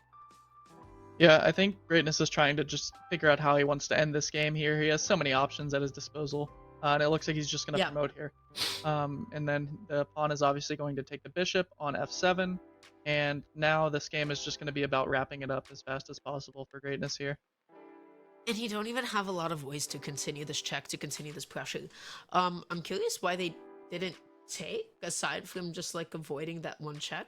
Yeah, I think Greatness is trying to just figure out how he wants to end this game here. He has so many options at his disposal, and it looks like he's just going to promote here. And then the pawn is obviously going to take the bishop on f7, and now this game is just going to be about wrapping it up as fast as possible for Greatness here. And you don't even have a lot of ways to continue this check, to continue this pressure. I'm curious why they didn't take, aside from just like avoiding that one check.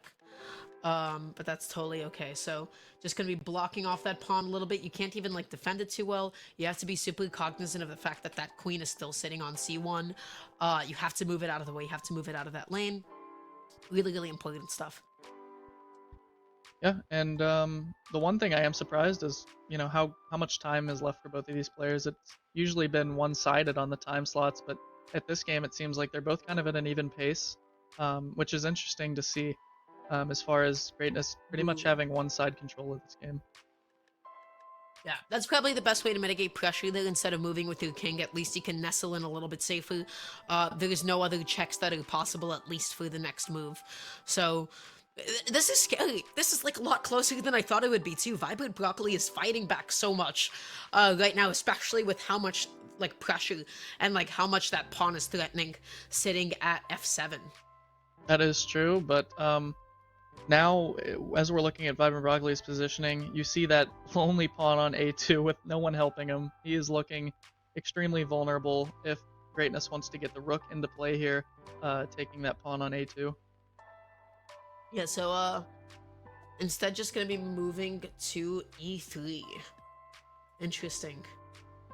But that's totally okay. So just gonna be blocking off that pawn a little bit. You can't even like defend it too well. You have to be super cognizant of the fact that that queen is still sitting on c1. You have to move it out of the way. You have to move it out of that lane. Really, really important stuff. Yeah, and the one thing I am surprised is, how much time is left for both of these players. It's usually been one-sided on the time slots, but at this game it seems like they're both kind of at an even pace, which is interesting to see, as far as Greatness pretty much having one-side control of this game. Yeah, that's probably the best way to mitigate pressure there. Instead of moving with your king, at least you can nestle in a little bit safer. There's no other checks that are possible, at least for the next move. So... this is scary. This is like a lot closer than I thought it would be too. VibrantBroccoli is fighting back so much right now, especially with how much like pressure and like how much that pawn is threatening sitting at f7. That is true, but Now, as we're looking at Vibrant Broccoli's positioning, you see that lonely pawn on a2 with no one helping him. He is looking extremely vulnerable if Greatness wants to get the rook into play here, taking that pawn on a2. Yeah, so instead just gonna be moving to e3. Interesting.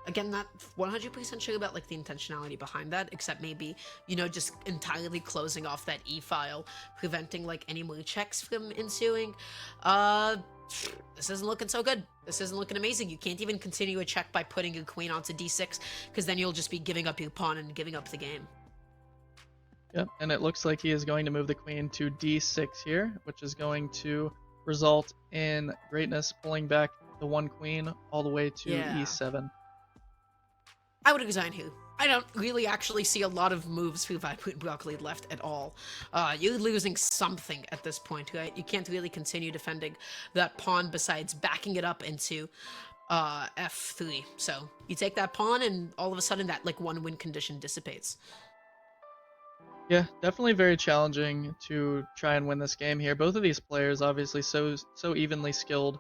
Again, not 100% sure about like the intentionality behind that, except maybe, just entirely closing off that e-file, preventing like any more checks from ensuing. Uh, this isn't looking so good. This isn't looking amazing. You can't even continue a check by putting your queen onto d6, because then you'll just be giving up your pawn and giving up the game. Yep, and it looks like he is going to move the queen to d6 here, which is going to result in Greatness pulling back the one queen all the way to Yeah. e7. I would resign here. I don't really actually see a lot of moves for VibrantBroccoli left at all. You're losing something at this point, right? You can't really continue defending that pawn besides backing it up into f3. So you take that pawn, and all of a sudden that like one win condition dissipates. Yeah, definitely very challenging to try and win this game here. Both of these players obviously so evenly skilled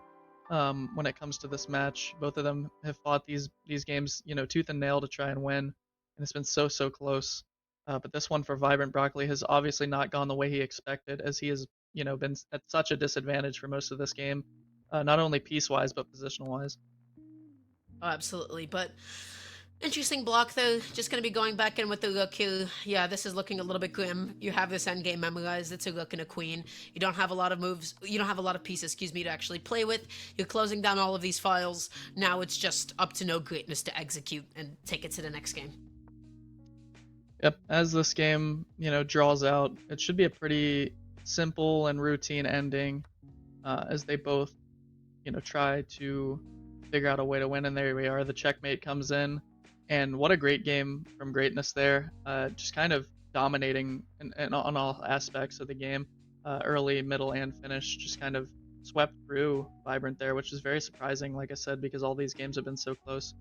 when it comes to this match. Both of them have fought these games, tooth and nail to try and win, and it's been so close. But this one for Vibrant Broccoli has obviously not gone the way he expected, as he has been at such a disadvantage for most of this game, not only piece wise but positional wise. Oh, absolutely, but interesting block though. Just gonna be going back in with the rook here. Yeah, this is looking a little bit grim. You have this endgame memorized. It's a rook and a queen. You don't have a lot of moves. You don't have a lot of pieces, excuse me, to actually play with. You're closing down all of these files. Now it's just up to Nog8Ness to execute and take it to the next game. Yep, as this game, draws out, it should be a pretty simple and routine ending, as they both, try to figure out a way to win. And there we are. The checkmate comes in, and what a great game from Greatness there. Just kind of dominating on all aspects of the game, early, middle, and finish. Just kind of swept through Vibrant there, which is very surprising. Like I said, because all these games have been so close.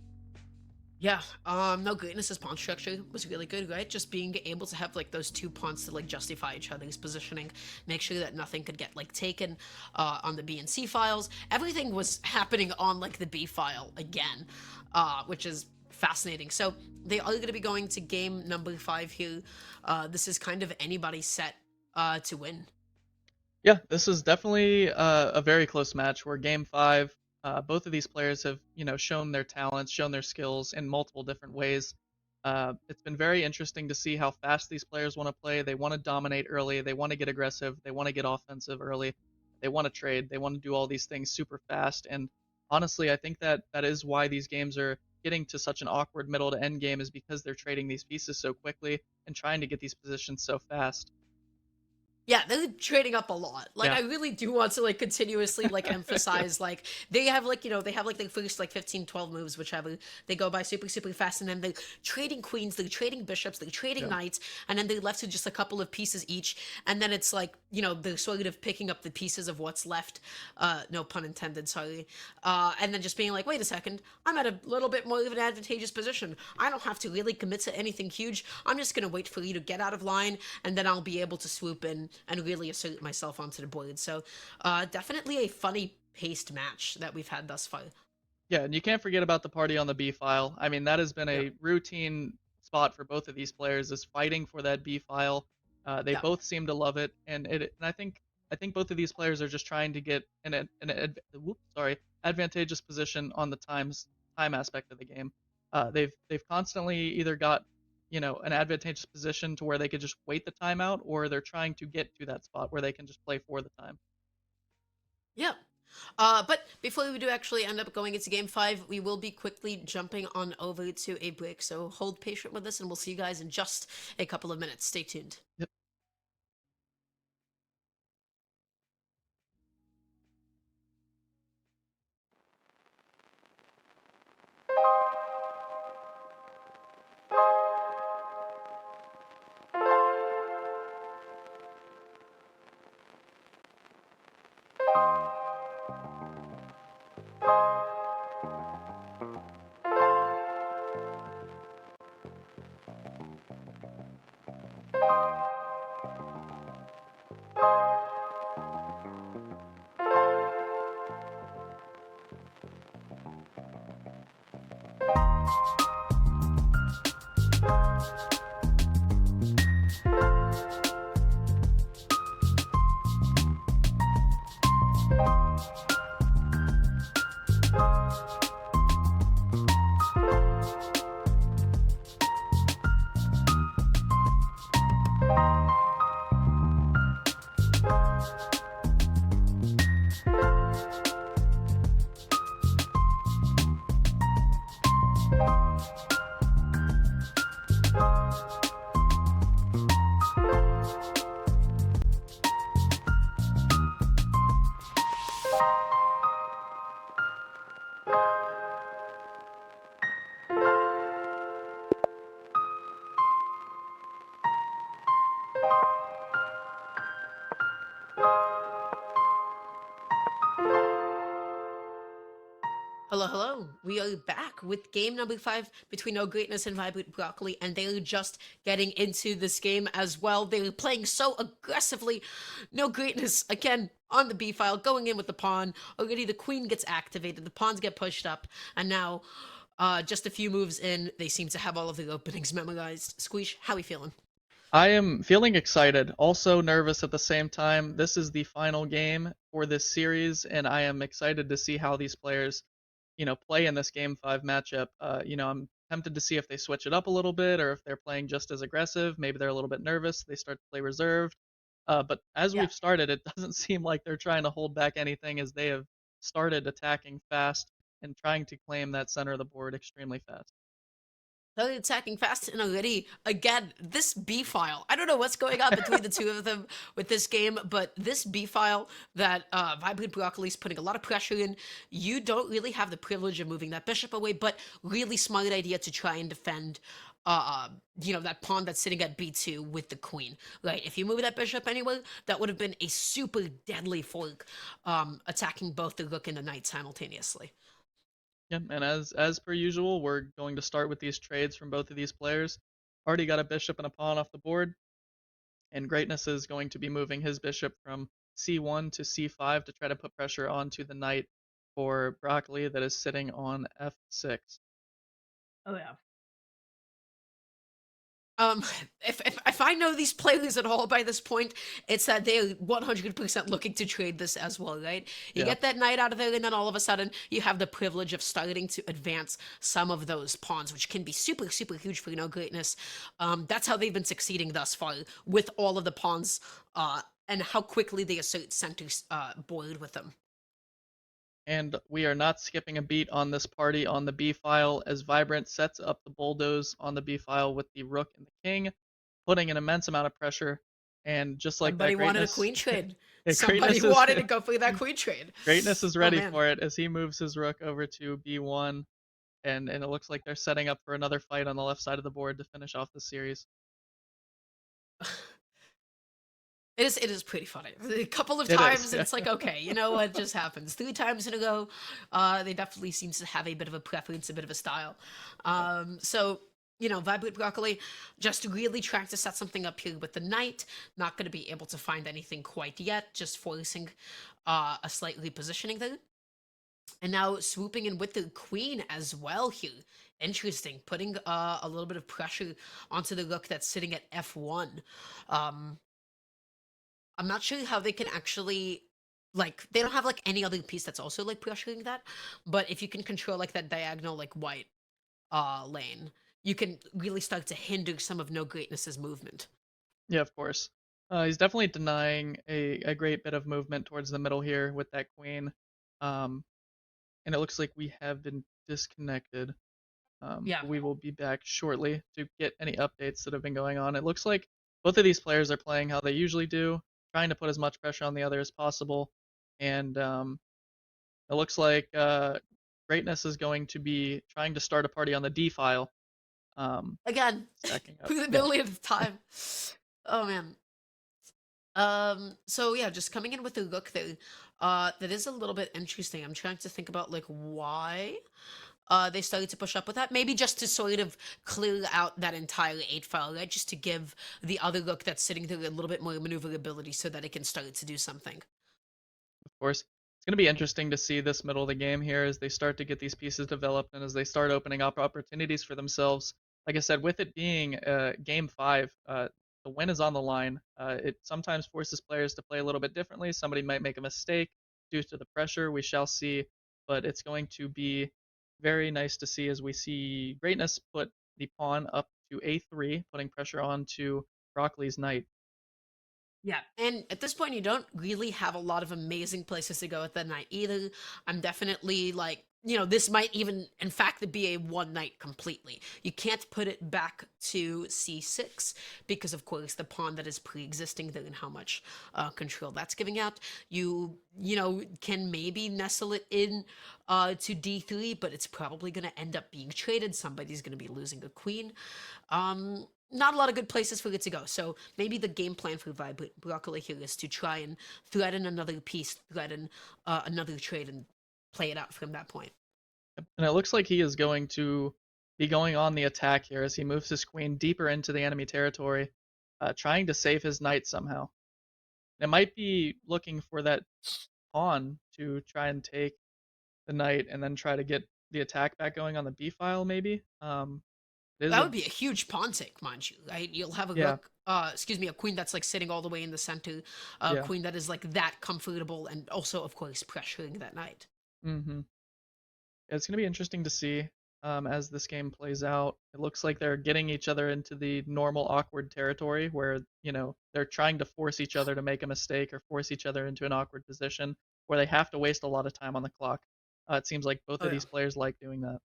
Yeah, Nog8Ness's pawn structure was really good, right? Just being able to have like those two pawns to like justify each other's positioning, make sure that nothing could get like taken on the B and C files. Everything was happening on like the B file again, which is fascinating. So they are going to be going to game number 5 here. This is kind of anybody's set to win. Yeah, this is definitely a very close match where game five, both of these players have, shown their talents, shown their skills in multiple different ways. It's been very interesting to see how fast these players want to play. They want to dominate early. They want to get aggressive. They want to get offensive early. They want to trade. They want to do all these things super fast. And honestly, I think that is why these games are getting to such an awkward middle to end game, is because they're trading these pieces so quickly and trying to get these positions so fast. Yeah, they're trading up a lot. Like, Yeah. I really do want to like continuously like emphasize like they have like they have like the first like 15, 12 moves, whichever. They go by super fast, and then they're trading queens, they're trading bishops, they're trading Yeah. knights, and then they're left with just a couple of pieces each, and then it's like they're sort of picking up the pieces of what's left. No pun intended, sorry. And then just being like, wait a second, I'm at a little bit more of an advantageous position. I don't have to really commit to anything huge. I'm just gonna wait for you to get out of line, and then I'll be able to swoop in and really assert myself onto the board. So definitely a funny paced match that we've had thus far. Yeah, and you can't forget about the party on the B file. I mean, that has been Yeah, a routine spot for both of these players, is fighting for that B file. They yeah, both seem to love it, and I think both of these players are just trying to get advantageous position on the time aspect of the game. They've constantly either got an advantageous position to where they could just wait the timeout, or they're trying to get to that spot where they can just play for the time. yeah. But before we do actually end up going into game 5, we will be quickly jumping on over to a break. So hold patient with us, and we'll see you guys in just a couple of minutes. Stay tuned. Yep. Hello, hello. We are back with game number 5 between Nog8Ness and VibrantBroccoli, and they are just getting into this game as well. They're playing so aggressively. Nog8Ness, again, on the B file, going in with the pawn. Already the queen gets activated, the pawns get pushed up, and now, just a few moves in, they seem to have all of the openings memorized. Squeesh, how are we feeling? I am feeling excited, also nervous at the same time. This is the final game for this series, and I am excited to see how these players, play in this Game 5 matchup. I'm tempted to see if they switch it up a little bit or if they're playing just as aggressive. Maybe they're a little bit nervous. They start to play reserved. But as Yeah. we've started, it doesn't seem like they're trying to hold back anything as they have started attacking fast and trying to claim that center of the board extremely fast. They're attacking fast and already. Again, this B file. I don't know what's going on between the two of them with this game, but this B file that VibrantBroccoli is putting a lot of pressure in. You don't really have the privilege of moving that bishop away, but really smart idea to try and defend. That pawn that's sitting at b2 with the queen. Right? If you move that bishop anywhere, that would have been a super deadly fork, attacking both the rook and the knight simultaneously. Yeah, and as per usual, we're going to start with these trades from both of these players. Already got a bishop and a pawn off the board, and Greatness is going to be moving his bishop from c1 to c5 to try to put pressure onto the knight for Broccoli that is sitting on f6. Oh yeah. Um, if I know these players at all by this point, it's that they're 100% looking to trade this as well, right? You Yeah. get that knight out of there, and then all of a sudden, you have the privilege of starting to advance some of those pawns, which can be super, super huge for Nog8Ness. That's how they've been succeeding thus far with all of the pawns, and how quickly they assert center board with them. And we are not skipping a beat on this party on the b file as Vibrant sets up the bulldoze on the b file with the rook and the king, putting an immense amount of pressure. And just like that, Somebody wanted a Greatness, queen trade. Somebody Greatness is wanted to go for that queen trade. Greatness is Oh ready man. for it as he moves his rook over to b1, and it looks like they're setting up for another fight on the left side of the board to finish off the series. It is pretty funny. A couple of It is, times yeah. it's like, okay, you know what just happens. 3 times in a row, they definitely seem to have a bit of a preference, a bit of a style. Yep. So VibrantBroccoli just really trying to set something up here with the knight. Not going to be able to find anything quite yet. Just forcing a slight repositioning there. And now swooping in with the queen as well here. Interesting, putting a little bit of pressure onto the rook that's sitting at f1. Um, I'm not sure how they can actually like they don't have like any other piece that's also like pressuring that, but if you can control like that diagonal like white lane, you can really start to hinder some of Nog8Ness's movement. Yeah, of course. He's definitely denying a great bit of movement towards the middle here with that queen. Um, and it looks like we have been disconnected. Yeah. We will be back shortly to get any updates that have been going on. It looks like both of these players are playing how they usually do, trying to put as much pressure on the other as possible. And it looks like Greatness is going to be trying to start a party on the D file. Again, Stacking up. for the Yeah. millionth time. Oh man. So yeah, just coming in with the look there, that is a little bit interesting. I'm trying to think about like why they started to push up with that. Maybe just to sort of clear out that entire 8 file, right? Just to give the other look that's sitting there a little bit more maneuverability so that it can start to do something. Of course. It's going to be interesting to see this middle of the game here as they start to get these pieces developed and as they start opening up opportunities for themselves. Like I said, with it being game 5, the win is on the line. It sometimes forces players to play a little bit differently. Somebody might make a mistake due to the pressure. We shall see. But it's going to be very nice to see as we see Greatness put the pawn up to a3, putting pressure onto Broccoli's knight. Yeah, and at this point, you don't really have a lot of amazing places to go with the knight either. I'm definitely like, this might even, in fact, be a one knight completely. You can't put it back to c6 because, of course, the pawn that is pre-existing there and how much control that's giving out. You can maybe nestle it in to d3, but it's probably going to end up being traded. Somebody's going to be losing a queen. Not a lot of good places for it to go. So maybe the game plan for VibrantBroccoli here is to try and threaten another piece, threaten another trade, and play it out from that point. And it looks like he is going to be going on the attack here as he moves his queen deeper into the enemy territory, trying to save his knight somehow. It might be looking for that pawn to try and take the knight and then try to get the attack back going on the b file, maybe. It is That a would be a huge pawn take, mind you, right? You'll have a yeah, rook, excuse me, a queen that's like sitting all the way in the center, a yeah. queen that is like that comfortable, and also, of course, pressuring that knight. Mm-hmm. It's gonna be interesting to see as this game plays out. It looks like they're getting each other into the normal awkward territory where they're trying to force each other to make a mistake or force each other into an awkward position where they have to waste a lot of time on the clock. It seems like both Oh of yeah. these players like doing that.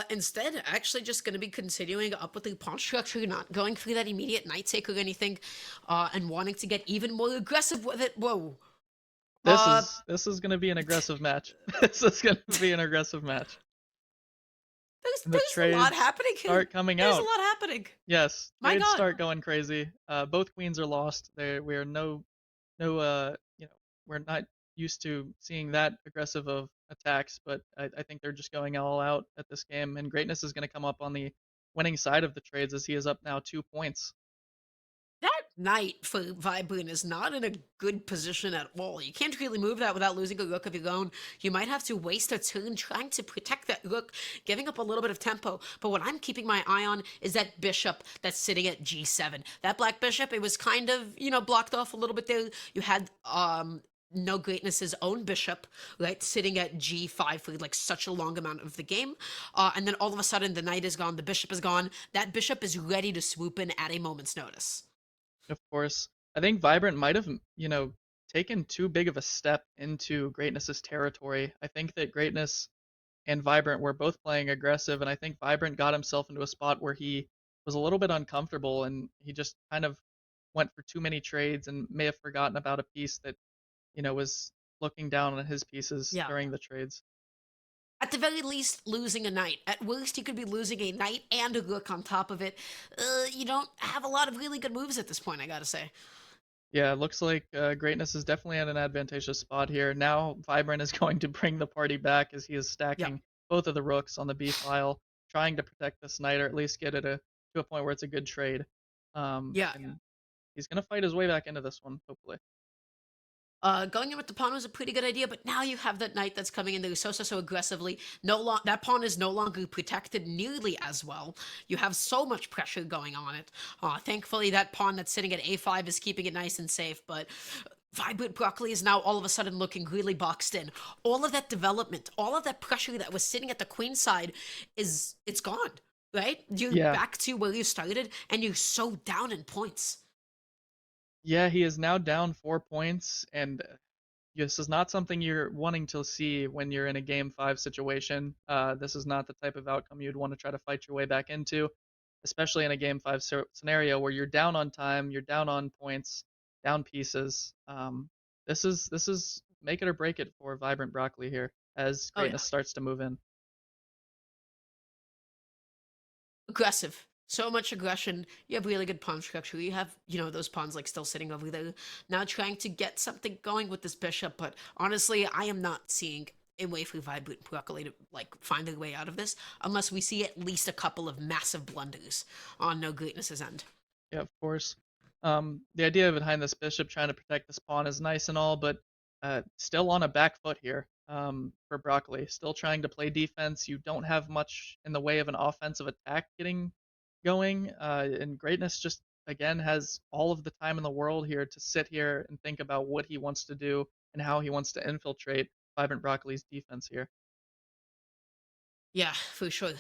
Instead, actually just going to be continuing up with the pawn structure, not going for that immediate knight take or anything, and wanting to get even more aggressive with it. Whoa. This Uh, is this is gonna be an aggressive match. This is gonna be an aggressive match. And the there's a lot trades happening here. start coming There's a out. lot happening. Yes, My trades God. start going crazy. Both queens are lost. We are no we're not used to seeing that aggressive of attacks, but I think they're just going all out at this game, and Greatness is going to come up on the winning side of the trades as he is up now 2 points. That knight for Vibrant is not in a good position at all. You can't really move that without losing a rook of your own. You might have to waste a turn trying to protect that rook, giving up a little bit of tempo. But what I'm keeping my eye on is that bishop that's sitting at g7. That black bishop, it was kind of, blocked off a little bit there. You had Nog8Ness's own bishop, right, sitting at g5 for like such a long amount of the game. And then all of a sudden, the knight is gone, the bishop is gone. That bishop is ready to swoop in at a moment's notice. Of course, I think Vibrant might have taken too big of a step into Greatness's territory. I think that Greatness and Vibrant were both playing aggressive, and I think Vibrant got himself into a spot where he was a little bit uncomfortable, and he just kind of went for too many trades and may have forgotten about a piece that was looking down on his pieces Yeah. during the trades. At the very least, losing a knight. At worst, you could be losing a knight and a rook on top of it. You don't have a lot of really good moves at this point, I gotta say. Yeah, it looks like Greatness is definitely at an advantageous spot here. Now Vibrant is going to bring the party back as he is Yeah. stacking both of the rooks on the B file, trying to protect this knight or at least get it to a point where it's a good trade. Yeah. And he's going to fight his way back into this one, hopefully. Going in with the pawn was a pretty good idea, but now you have that knight that's coming in there so aggressively. That pawn is no longer protected nearly as well. You have so much pressure going on it. Thankfully, that pawn that's sitting at a5 is keeping it nice and safe, but VibrantBroccoli is now all of a sudden looking really boxed in. All of that development, all of that pressure that was sitting at the queen side it's gone, right? You're Yeah. back to where you started, and you're so down in points. Yeah, he is now down 4 points, and this is not something you're wanting to see when you're in a game 5 situation. This is not the type of outcome you'd want to try to fight your way back into, especially in a game 5 scenario where you're down on time, you're down on points, down pieces. This is make it or break it for Vibrant Broccoli here as Oh yeah. Greatness starts to move in. Aggressive. So much aggression. You have really good pawn structure. You have, those pawns like still sitting over there. Now trying to get something going with this bishop, but honestly, I am not seeing a way for Vibrant Broccoli to like find their way out of this unless we see at least a couple of massive blunders on No Greatness's end. Yeah, of course. The idea behind this bishop trying to protect this pawn is nice and all, but still on a back foot here for Broccoli. Still trying to play defense. You don't have much in the way of an offensive attack getting going, and Greatness just again has all of the time in the world here to sit here and think about what he wants to do and how he wants to infiltrate Vibrant Broccoli's defense here. Yeah, for sure.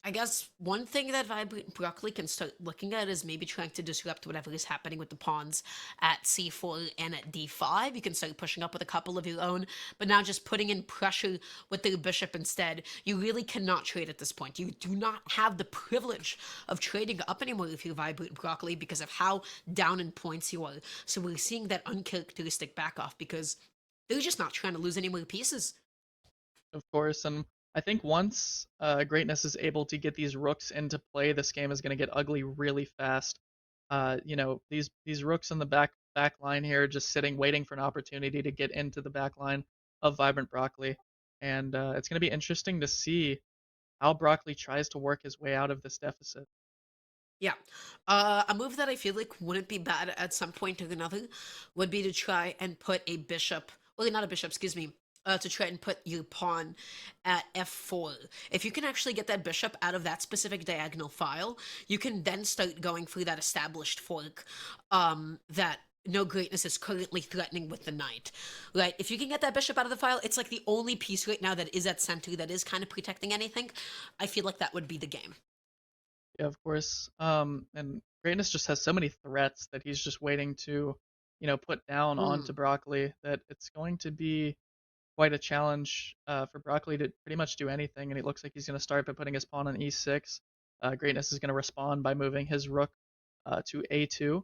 I guess one thing that Vibrant Broccoli can start looking at is maybe trying to disrupt whatever is happening with the pawns at c4 and at d5. You can start pushing up with a couple of your own, but now just putting in pressure with the bishop instead. You really cannot trade at this point. You do not have the privilege of trading up anymore if you're Vibrant Broccoli because of how down in points you are. So we're seeing that uncharacteristic back off because they're just not trying to lose any more pieces. Of course, and I think once Greatness is able to get these rooks into play, this game is going to get ugly really fast. These rooks in the back line here, just sitting, waiting for an opportunity to get into the back line. of Vibrant Broccoli, and it's going to be interesting to see how Broccoli tries to work his way out of this deficit. Yeah. A move that I feel like wouldn't be bad at some point or another would be to try and put a bishop, well, not a bishop, excuse me, to try and put your pawn at f4. If you can actually get that bishop out of that specific diagonal file, you can then start going through that established fork that no greatness is currently threatening with the knight. Right? If you can get that bishop out of the file, it's like the only piece right now that is at center that is kind of protecting anything. I feel like that would be the game. Yeah, of course. And Greatness just has so many threats that he's just waiting to, put down onto Mm. Broccoli that it's going to be quite a challenge for Broccoli to pretty much do anything. And it looks like he's going to start by putting his pawn on e6. Greatness is going to respond by moving his rook to a2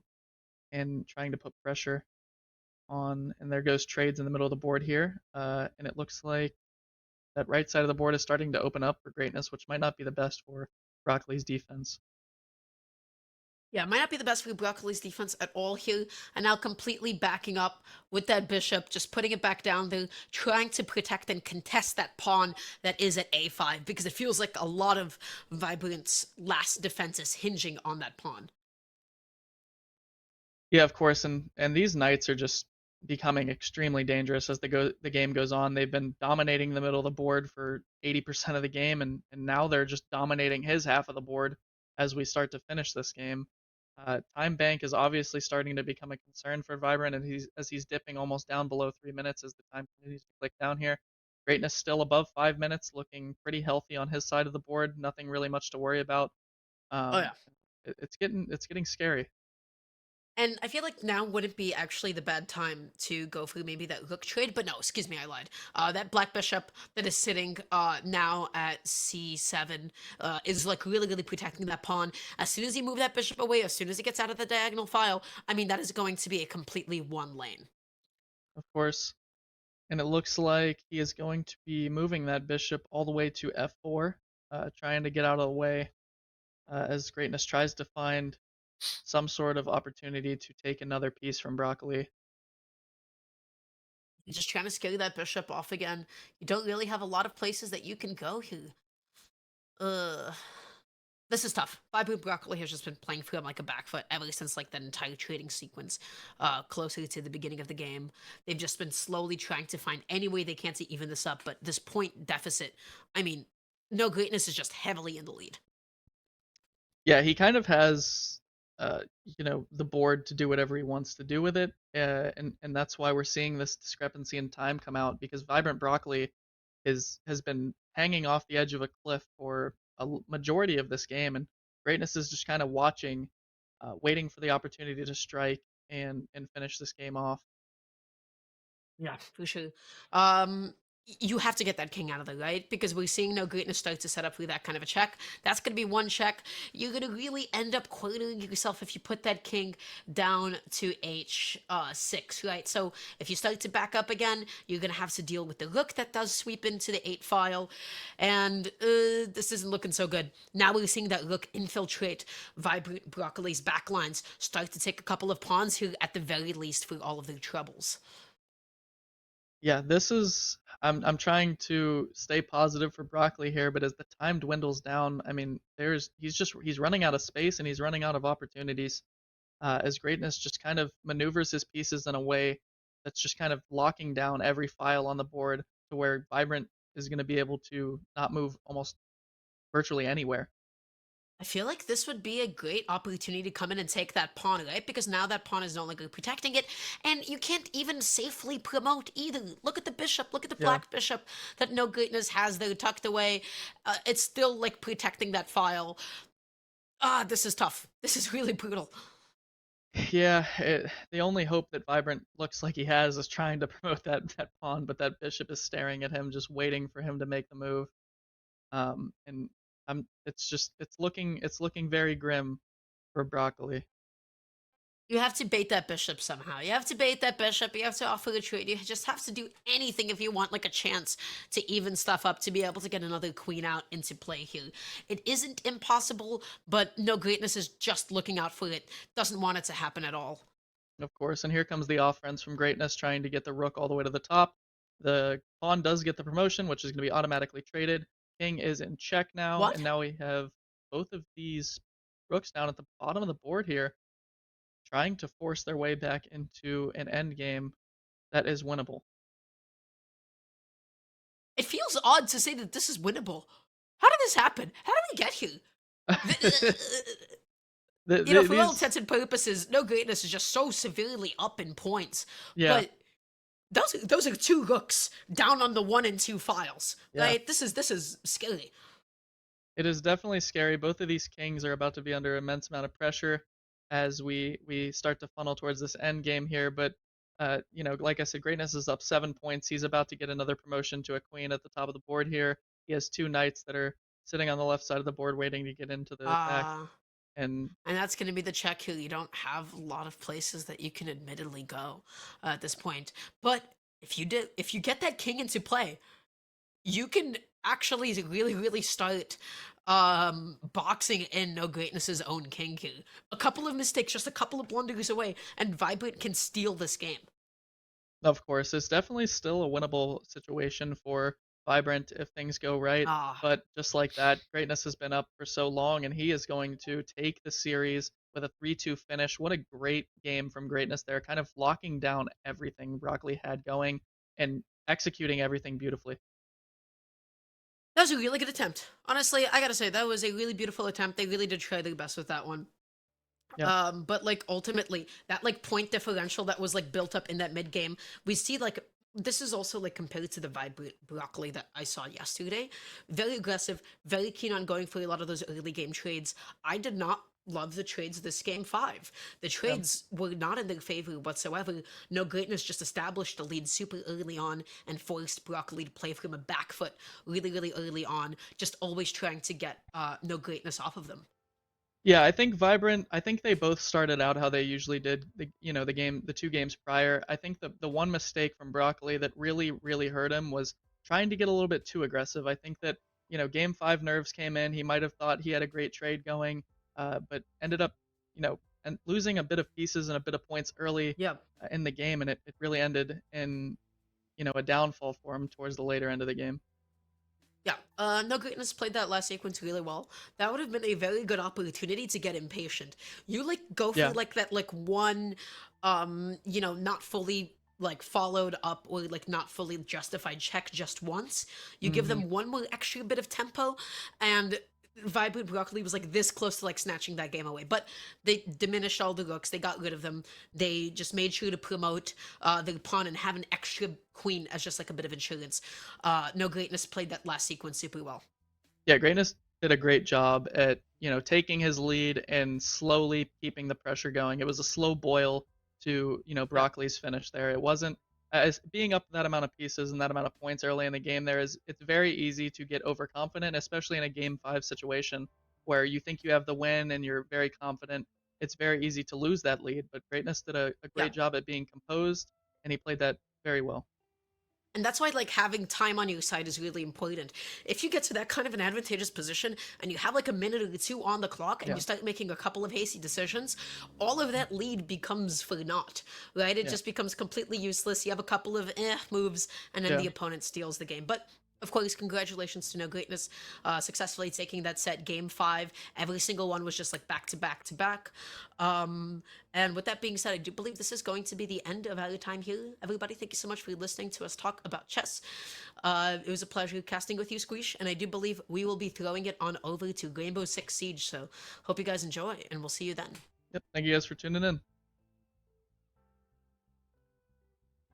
and trying to put pressure on. And there goes trades in the middle of the board here. And it looks like that right side of the board is starting to open up for Greatness, which might not be the best for Broccoli's defense. Yeah, it might not be the best for Broccoli's defense at all here. And now completely backing up with that bishop, just putting it back down there, trying to protect and contest that pawn that is at a5, because it feels like a lot of Vibrant's last defense is hinging on that pawn. Yeah, of course, and these knights are just becoming extremely dangerous as the game goes on. They've been dominating the middle of the board for 80% of the game, and now they're just dominating his half of the board as we start to finish this game. Time bank is obviously starting to become a concern for Vibrant, and he's dipping almost down below 3 minutes as the time continues to click down here. Greatness still above 5 minutes, looking pretty healthy on his side of the board. Nothing really much to worry about. Oh, Um, yeah. it's getting scary. And I feel like now wouldn't be actually the bad time to go through maybe that rook trade, but no, excuse me, I lied. That black bishop that is sitting now at c7 is like really, really protecting that pawn. As soon as you move that bishop away, as soon as it gets out of the diagonal file, I mean, that is going to be a completely one lane. Of course. And it looks like he is going to be moving that bishop all the way to f4, trying to get out of the way as Greatness tries to find some sort of opportunity to take another piece from Broccoli. You're just trying to scale that bishop off again. You don't really have a lot of places that you can go here. Ugh. This is tough. Vibrant Broccoli has just been playing through him like a back foot ever since like that entire trading sequence closer to the beginning of the game. They've just been slowly trying to find any way they can to even this up, but this point deficit, I mean, no greatness is just heavily in the lead. Yeah, he kind of has, the board to do whatever he wants to do with it, and that's why we're seeing this discrepancy in time come out because Vibrant Broccoli has been hanging off the edge of a cliff for a majority of this game, and Greatness is just kind of watching, waiting for the opportunity to strike and finish this game off. Yeah, for sure. You have to get that king out of there, right? Because we're seeing no greatness start to set up for that kind of a check. That's going to be one check. You're going to really end up cornering yourself if you put that king down to h6, right? So if you start to back up again, you're going to have to deal with the rook that does sweep into the 8 file. And this isn't looking so good. Now we're seeing that rook infiltrate Vibrant Broccoli's backlines, start to take a couple of pawns here at the very least for all of their troubles. Yeah, this is I'm trying to stay positive for Broccoli here, but as the time dwindles down, I mean, he's running out of space and he's running out of opportunities. As Greatness just kind of maneuvers his pieces in a way that's just kind of locking down every file on the board to where Vibrant is going to be able to not move almost virtually anywhere. I feel like this would be a great opportunity to come in and take that pawn, right? Because now that pawn is no longer protecting it, and you can't even safely promote either. Look at the bishop, look at the Yeah. black bishop that no greatness has there tucked away. It's still like protecting that file. This is tough. This is really brutal. Yeah, the only hope that Vibrant looks like he has is trying to promote that pawn, but that bishop is staring at him, just waiting for him to make the move. And it's looking very grim for Broccoli. You have to bait that bishop somehow. You have to bait that bishop. You have to offer a trade. You just have to do anything if you want like a chance to even stuff up to be able to get another queen out into play here. It isn't impossible, but no greatness is just looking out for it. Doesn't want it to happen at all. Of course, and here comes the offense from Greatness trying to get the rook all the way to the top. The pawn does get the promotion, which is going to be automatically traded. King is in check now, What? and now we have both of these rooks down at the bottom of the board here, trying to force their way back into an endgame that is winnable. It feels odd to say that this is winnable. How did this happen? How did we get here? For all These, intents and purposes, Nog8Ness is just so severely up in points. yeah, But those are two rooks down on the 1 and 2 files. yeah. Right? This is scary. It is definitely scary. Both of these kings are about to be under immense amount of pressure as we start to funnel towards this end game here. But like I said, Greatness is up 7 points. He's about to get another promotion to a queen at the top of the board here. He has two knights that are sitting on the left side of the board waiting to get into the attack. Uh And and that's going to be the check here. You don't have a lot of places that you can admittedly go at this point. But if you get that king into play, you can actually really start boxing in Nog8Ness's own king here. A couple of mistakes, just a couple of blunders away, and Vibrant can steal this game. of course, it's definitely still a winnable situation for Vibrant if things go right. Ah, But just like that, Greatness has been up for so long, and he is going to take the series with a 3-2 finish. What a great game from Greatness there, kind of locking down everything Broccoli had going and executing everything beautifully. that was a really good attempt. Honestly, I gotta say, that was a really beautiful attempt. They really did try their best with that one. Yeah, But like ultimately, that like point differential that was like built up in that mid game, we see like this is also like compared to the Vibrant Broccoli that I saw yesterday. Very aggressive, very keen on going for a lot of those early game trades. I did not love the trades this game 5. The yeah. trades were not in their favor whatsoever. Nog8Ness just established the lead super early on and forced Broccoli to play from a back foot really early on, just always trying to get Nog8Ness off of them. Yeah, I think Vibrant. I think they both started out how they usually did. The 2 games prior. I think the one mistake from Broccoli that really hurt him was trying to get a little bit too aggressive. I think that Game 5 nerves came in. He might have thought he had a great trade going, but ended up and losing a bit of pieces and a bit of points early Yep. in the game, and it really ended in a downfall for him towards the later end of the game. Yeah, Nog8Ness played that last sequence really well. That would have been a very good opportunity to get impatient. You like go for Yeah. like that like one, not fully like followed up or like not fully justified check just once. You give Hmm. them one more extra bit of tempo, and Vibrant Broccoli was like this close to like snatching that game away. But they diminished all the rooks. They got rid of them. They just made sure to promote the pawn and have an extra queen as just like a bit of insurance. Nog8Ness played that last sequence super well. Yeah, Greatness did a great job at taking his lead and slowly keeping the pressure going. It was a slow boil to Yeah. Broccoli's finish there. It wasn't as being up that amount of pieces and that amount of points early in the game. It's very easy to get overconfident, especially in a game 5 situation where you think you have the win and you're very confident. It's very easy to lose that lead. But Greatness did a Yeah. great job at being composed, and he played that very well. And that's why like having time on your side is really important. If you get to that kind of an advantageous position and you have like a minute or two on the clock and Yeah, you start making a couple of hasty decisions, all of that lead becomes for naught, right? It yeah, just becomes completely useless. You have a couple of moves and then yeah. the opponent steals the game. But of course, congratulations to Nog8Ness successfully taking that set game 5. Every single one was just like back to back to back. And with that being said, I do believe this is going to be the end of our time here. Everybody, thank you so much for listening to us talk about chess. It was a pleasure casting with you, Squeesh, and I do believe we will be throwing it on over to Rainbow Six Siege. So hope you guys enjoy, and we'll see you then. Yep. Thank you guys for tuning in.